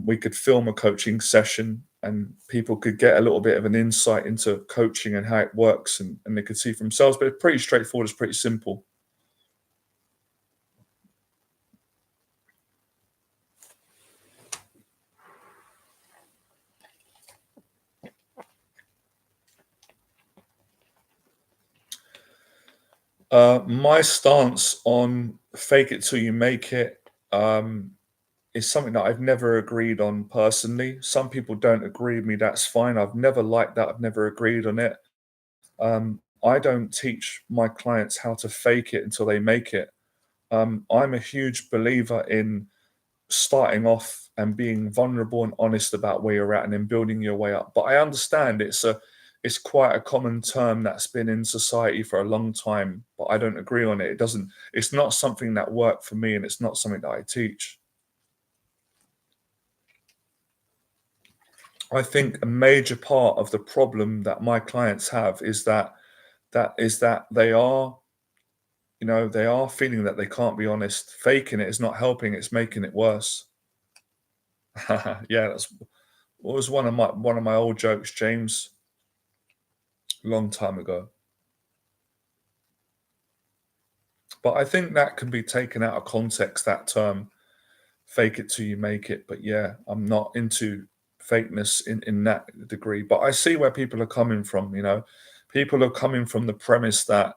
We could film a coaching session and people could get a little bit of an insight into coaching and how it works, and they could see for themselves. But it's pretty straightforward, it's pretty simple. My stance on fake it till you make it is something that I've never agreed on personally. Some people don't agree with me, that's fine. I've never liked that, I've never agreed on it. I don't teach my clients how to fake it until they make it. I'm a huge believer in starting off and being vulnerable and honest about where you're at and then building your way up. But I understand it's quite a common term that's been in society for a long time, but I don't agree on it. It's not something that worked for me, and it's not something that I teach. I think a major part of the problem that my clients have is that they are feeling that they can't be honest. Faking it is not helping, it's making it worse. Yeah, that's what was one of my old jokes, James, a long time ago. But I think that can be taken out of context, that term, fake it till you make it. But yeah, I'm not into fakeness in that degree. But I see where people are coming from. People are coming from the premise that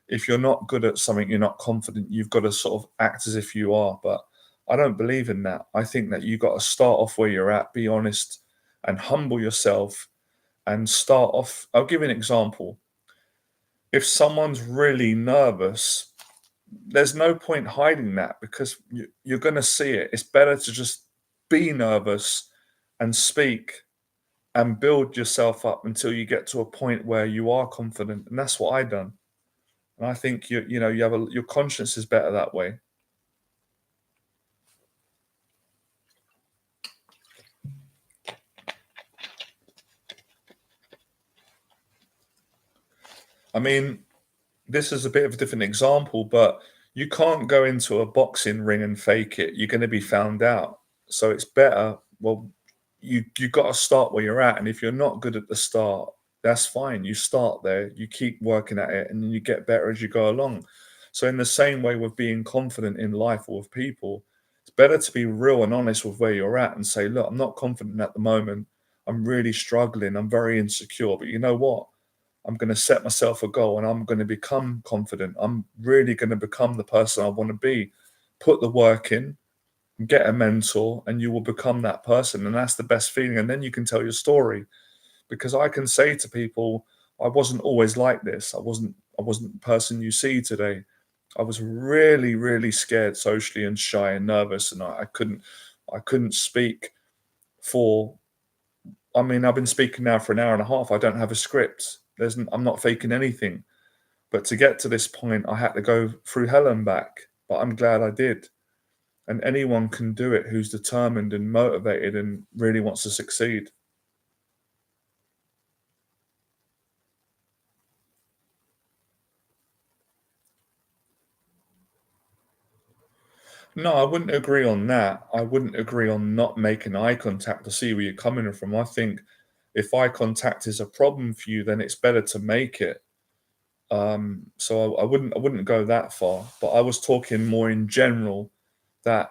if you're not good at something, you're not confident, you've got to sort of act as if you are. But I don't believe in that. I think that you got to start off where you're at, be honest and humble yourself and start off. I'll give you an example. If someone's really nervous, there's no point hiding that, because you're going to see it. It's better to just be nervous and speak and build yourself up until you get to a point where you are confident. And that's what I done. And I think your conscience is better that way. I mean, this is a bit of a different example, but you can't go into a boxing ring and fake it. You're going to be found out. So it's better. Well, you got to start where you're at, and if you're not good at the start, that's fine. You start there, you keep working at it, and then you get better as you go along. So in the same way with being confident in life or with people, it's better to be real and honest with where you're at and say, look, I'm not confident at the moment. I'm really struggling. I'm very insecure. But you know what? I'm going to set myself a goal and I'm going to become confident. I'm really going to become the person I want to be. Put the work in, get a mentor, and you will become that person. And that's the best feeling. And then you can tell your story, because I can say to people, I wasn't always like this. I wasn't the person you see today. I was really, really scared socially and shy and nervous, and I couldn't speak for, I mean, I've been speaking now for an hour and a half. I don't have a script. I'm not faking anything. But to get to this point, I had to go through hell and back. But I'm glad I did. And anyone can do it who's determined and motivated and really wants to succeed. No, I wouldn't agree on that. I wouldn't agree on not making eye contact to see where you're coming from. I think if eye contact is a problem for you, then it's better to make it. So I wouldn't go that far. But I was talking more in general that,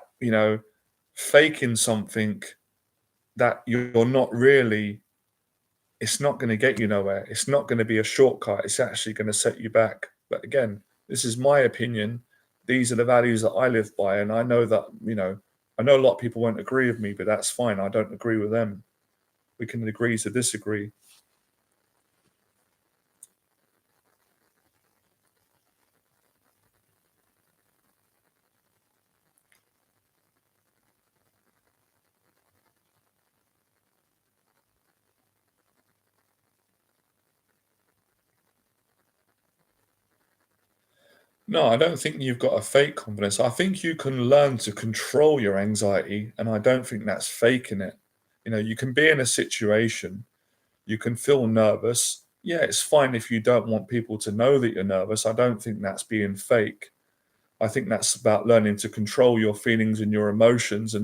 faking something that you're not really, it's not going to get you nowhere. It's not going to be a shortcut. It's actually going to set you back. But again, this is my opinion. These are the values that I live by. And I know that, I know a lot of people won't agree with me, but that's fine. I don't agree with them. We can agree to disagree. No, I don't think you've got a fake confidence. I think you can learn to control your anxiety, and I don't think that's faking it. You can be in a situation, you can feel nervous. Yeah, it's fine if you don't want people to know that you're nervous. I don't think that's being fake. I think that's about learning to control your feelings and your emotions.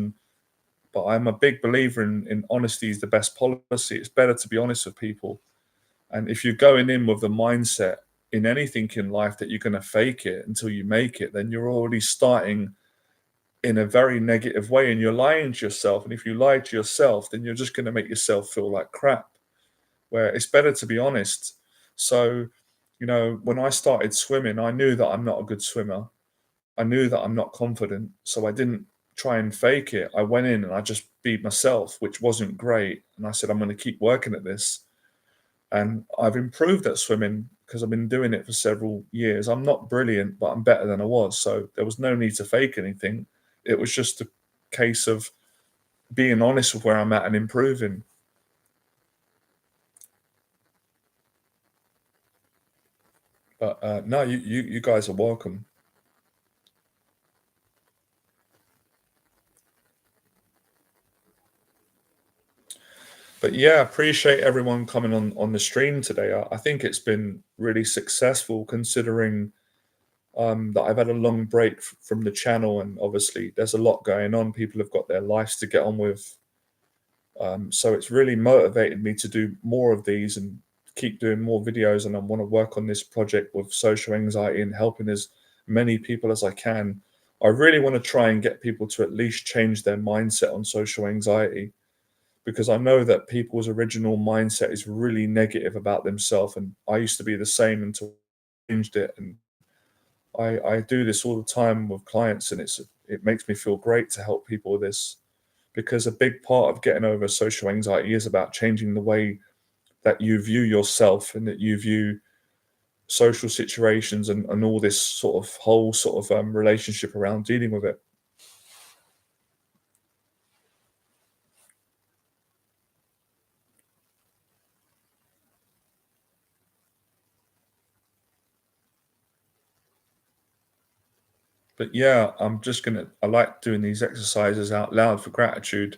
But I'm a big believer in honesty is the best policy. It's better to be honest with people. And if you're going in with the mindset in anything in life that you're going to fake it until you make it, then you're already starting in a very negative way and you're lying to yourself. And if you lie to yourself, then you're just going to make yourself feel like crap, where it's better to be honest. So, when I started swimming, I knew that I'm not a good swimmer. I knew that I'm not confident. So I didn't try and fake it. I went in and I just be myself, which wasn't great. And I said, I'm going to keep working at this. And I've improved at swimming because I've been doing it for several years. I'm not brilliant, but I'm better than I was. So there was no need to fake anything. It was just a case of being honest with where I'm at and improving. But no, you guys are welcome. But yeah, appreciate everyone coming on the stream today. I think it's been really successful considering that I've had a long break from the channel, and obviously there's a lot going on. People have got their lives to get on with, so it's really motivated me to do more of these and keep doing more videos. And I want to work on this project with social anxiety and helping as many people as I can. I really want to try and get people to at least change their mindset on social anxiety, because I know that people's original mindset is really negative about themselves. And I used to be the same until I changed it. And I do this all the time with clients, and it makes me feel great to help people with this, because a big part of getting over social anxiety is about changing the way that you view yourself and that you view social situations and all this sort of whole sort of relationship around dealing with it. But yeah, I like doing these exercises out loud for gratitude.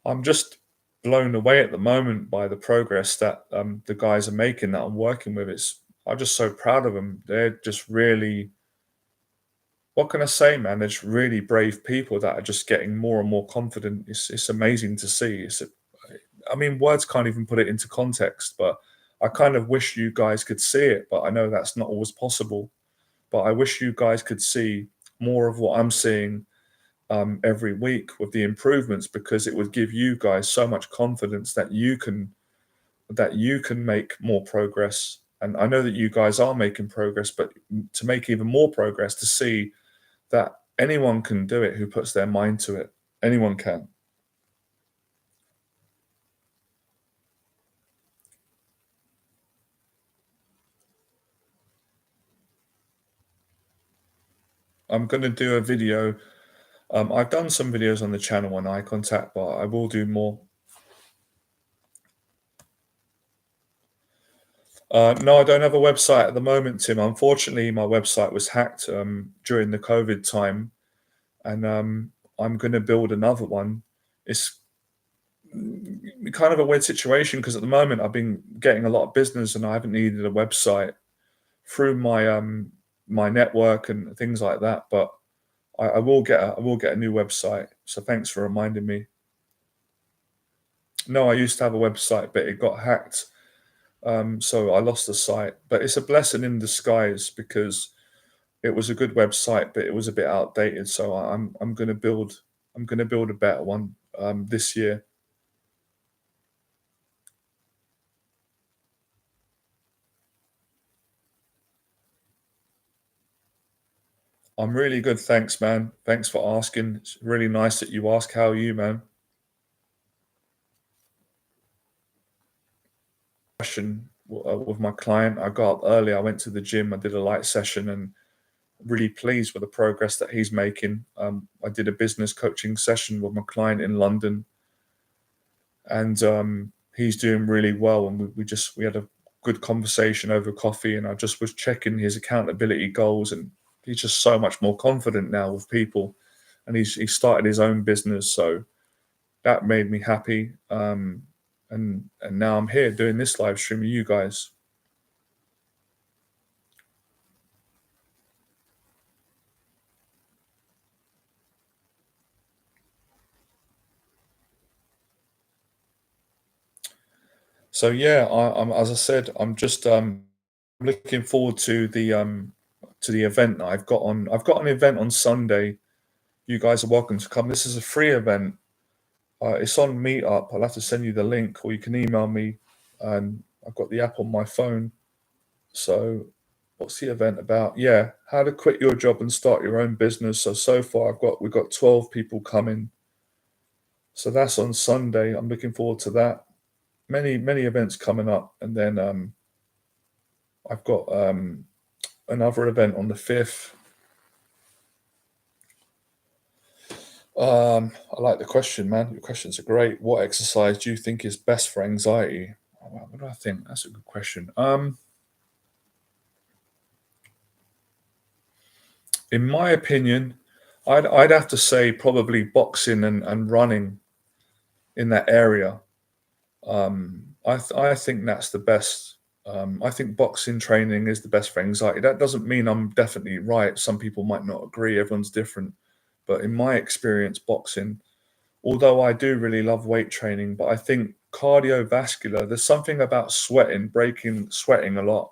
I'm just blown away at the moment by the progress that the guys are making that I'm working with. I'm just so proud of them. They're just really, what can I say, man? They're just really brave people that are just getting more and more confident. It's amazing to see. I mean, words can't even put it into context, but I kind of wish you guys could see it, but I know that's not always possible. But I wish you guys could see more of what I'm seeing every week with the improvements, because it would give you guys so much confidence that you can make more progress. And I know that you guys are making progress, but to make even more progress, to see that anyone can do it who puts their mind to it. Anyone can. I'm going to do a video. I've done some videos on the channel on eye contact, but I will do more. No, I don't have a website at the moment, Tim. Unfortunately, my website was hacked during the COVID time, and I'm going to build another one. It's kind of a weird situation because at the moment I've been getting a lot of business and I haven't needed a website through my network and things like that. But I will get a new website. So thanks for reminding me. No, I used to have a website, but it got hacked. So I lost the site. But it's a blessing in disguise because it was a good website, but it was a bit outdated. So I'm gonna build a better one this year. I'm really good, thanks, man. Thanks for asking. It's really nice that you ask. How are you, man? Question with my client. I got up early. I went to the gym. I did a light session, and really pleased with the progress that he's making. I did a business coaching session with my client in London, and he's doing really well. And we had a good conversation over coffee, and I just was checking his accountability goals, and he's just so much more confident now with people, and he started his own business, so that made me happy. And now I'm here doing this live stream with you guys. So yeah, I'm as I said, I'm just looking forward to the event that I've got on. I've got an event on Sunday. You guys are welcome to come. This is a free event. It's on Meetup. I'll have to send you the link, or you can email me. And I've got the app on my phone. So, what's the event about? Yeah, how to quit your job and start your own business. So far, we've got 12 people coming. So that's on Sunday. I'm looking forward to that. Many events coming up, and then I've got another event on the 5th. I like the question, man. Your questions are great. What exercise do you think is best for anxiety? What do I think? That's a good question. In my opinion, I'd have to say probably boxing and running in that area. I think that's the best. I think boxing training is the best for anxiety. That doesn't mean I'm definitely right. Some people might not agree. Everyone's different. But in my experience, boxing, although I do really love weight training, but I think cardiovascular, there's something about sweating a lot,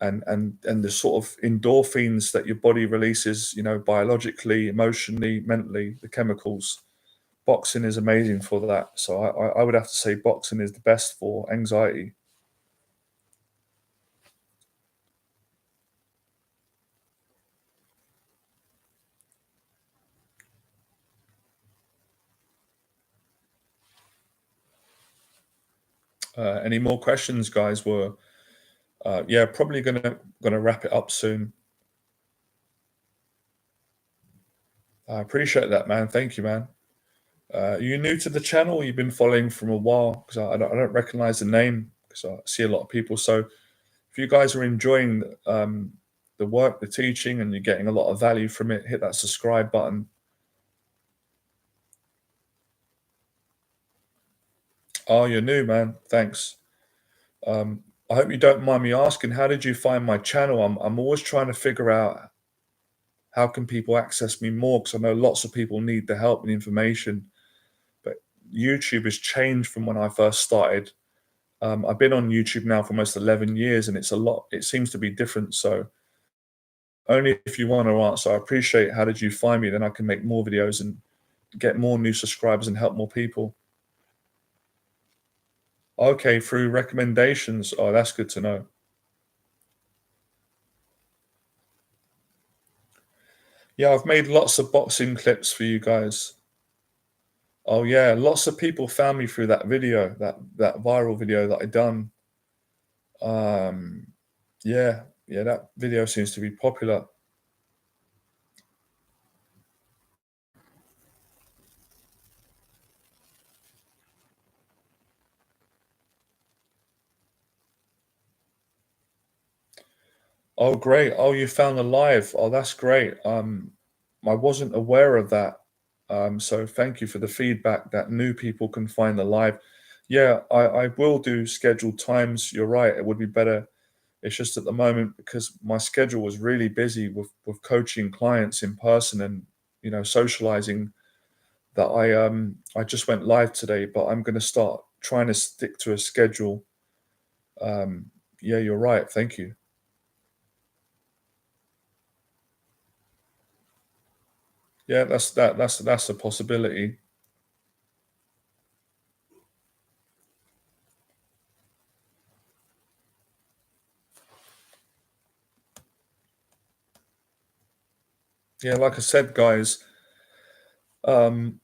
and the sort of endorphins that your body releases, biologically, emotionally, mentally, the chemicals. Boxing is amazing for that. So I would have to say boxing is the best for anxiety. Any more questions, guys? Yeah, probably gonna wrap it up soon. I appreciate that, man. Thank you, man. Are you new to the channel? Or you've been following from a while because I don't recognize the name because I see a lot of people. So if you guys are enjoying the work, the teaching, and you're getting a lot of value from it, hit that subscribe button. Oh, you're new, man. Thanks. I hope you don't mind me asking, how did you find my channel? I'm always trying to figure out how can people access me more because I know lots of people need the help and information. But YouTube has changed from when I first started. I've been on YouTube now for almost 11 years, and it's a lot. It seems to be different. So only if you want to answer, I appreciate how did you find me? Then I can make more videos and get more new subscribers and help more people. Okay, through recommendations. Oh, that's good to know. Yeah, I've made lots of boxing clips for you guys. Oh yeah, lots of people found me through that video, that viral video that I done. Um, yeah, that video seems to be popular. Oh, great. Oh, you found the live. Oh, that's great. I wasn't aware of that. So thank you for the feedback that new people can find the live. Yeah, I will do scheduled times. You're right. It would be better. It's just at the moment because my schedule was really busy with coaching clients in person and socializing that I just went live today, but I'm going to start trying to stick to a schedule. Um, yeah, you're right. Thank you. Yeah, that's a possibility. Yeah, like I said, guys, um,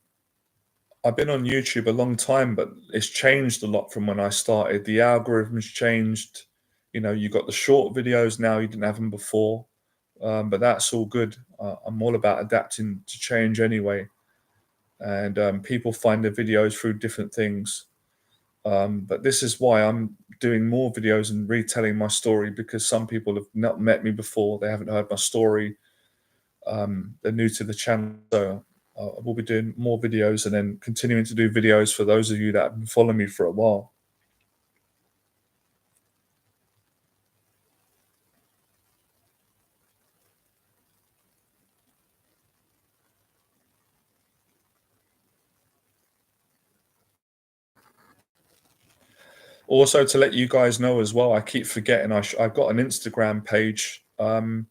I've been on YouTube a long time, but it's changed a lot from when I started. The algorithm's changed. You got the short videos now. You didn't have them before, but that's all good. I'm all about adapting to change anyway, and people find the videos through different things. But this is why I'm doing more videos and retelling my story because some people have not met me before. They haven't heard my story. They're new to the channel, so we'll be doing more videos and then continuing to do videos for those of you that have been following me for a while. Also, to let you guys know as well, I keep forgetting I've got an Instagram page, and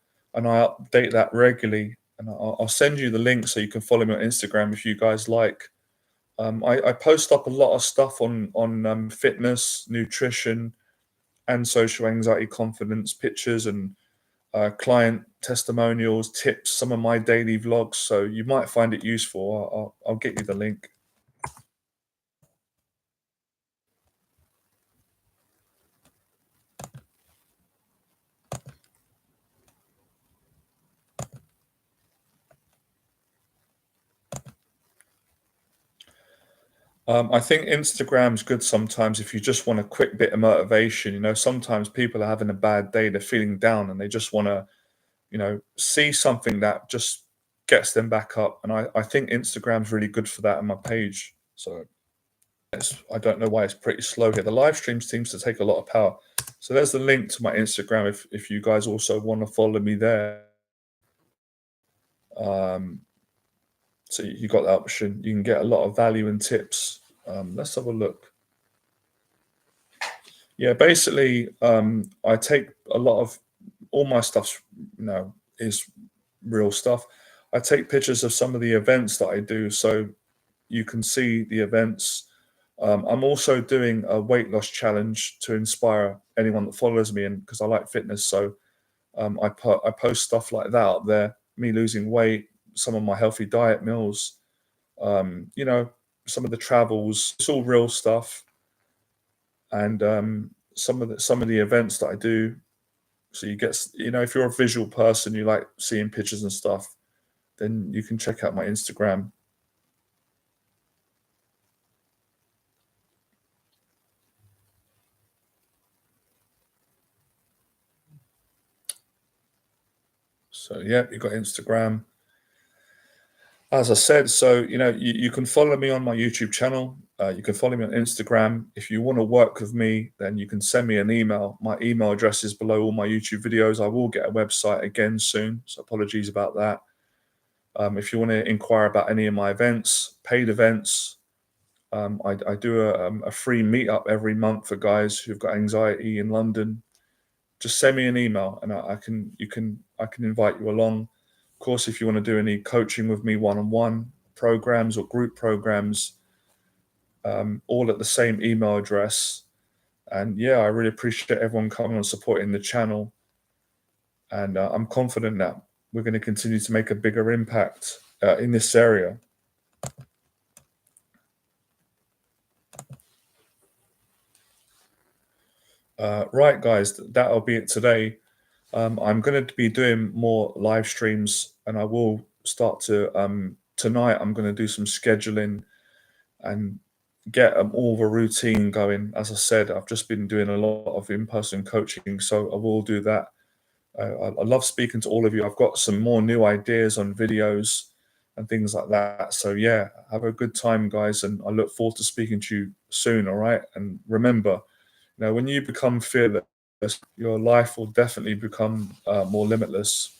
I update that regularly. And I'll send you the link so you can follow me on Instagram if you guys like. I post up a lot of stuff on fitness, nutrition, and social anxiety, confidence, pictures, and client testimonials, tips, some of my daily vlogs. So you might find it useful. I'll get you the link. I think Instagram's good sometimes if you just want a quick bit of motivation. Sometimes people are having a bad day, they're feeling down, and they just want to, see something that just gets them back up. And I think Instagram's really good for that on my page. So I don't know why it's pretty slow here. The live stream seems to take a lot of power. So there's the link to my Instagram if you guys also want to follow me there. Um, so you got that option. You can get a lot of value and tips. Let's have a look. Yeah, basically, I take a lot of all my stuff's is real stuff. I take pictures of some of the events that I do, so you can see the events. I'm also doing a weight loss challenge to inspire anyone that follows me, and because I like fitness, so I post stuff like that up there. Me losing weight, some of my healthy diet meals, um, you know, some of the travels. It's all real stuff, and some of the events that I do. So you get, if you're a visual person, you like seeing pictures and stuff, then you can check out my Instagram. So yeah, you got Instagram. As I said, so you can follow me on my YouTube channel. You can follow me on Instagram. If you want to work with me, then you can send me an email. My email address is below all my YouTube videos. I will get a website again soon, so apologies about that. If you want to inquire about any of my events, paid events, I do a free meetup every month for guys who've got anxiety in London. Just send me an email, and I can invite you along. Of course, if you want to do any coaching with me one-on-one programs or group programs, all at the same email address. And yeah, I really appreciate everyone coming and supporting the channel. And I'm confident that we're going to continue to make a bigger impact in this area. Right, guys, that'll be it today. I'm going to be doing more live streams, and I will start to tonight. I'm going to do some scheduling and get all the routine going. As I said, I've just been doing a lot of in-person coaching, so I will do that I love speaking to all of you. I've got some more new ideas on videos and things like that. So yeah, have a good time, guys, and I look forward to speaking to you soon. All right, and remember, when you become fearless, your life will definitely become more limitless.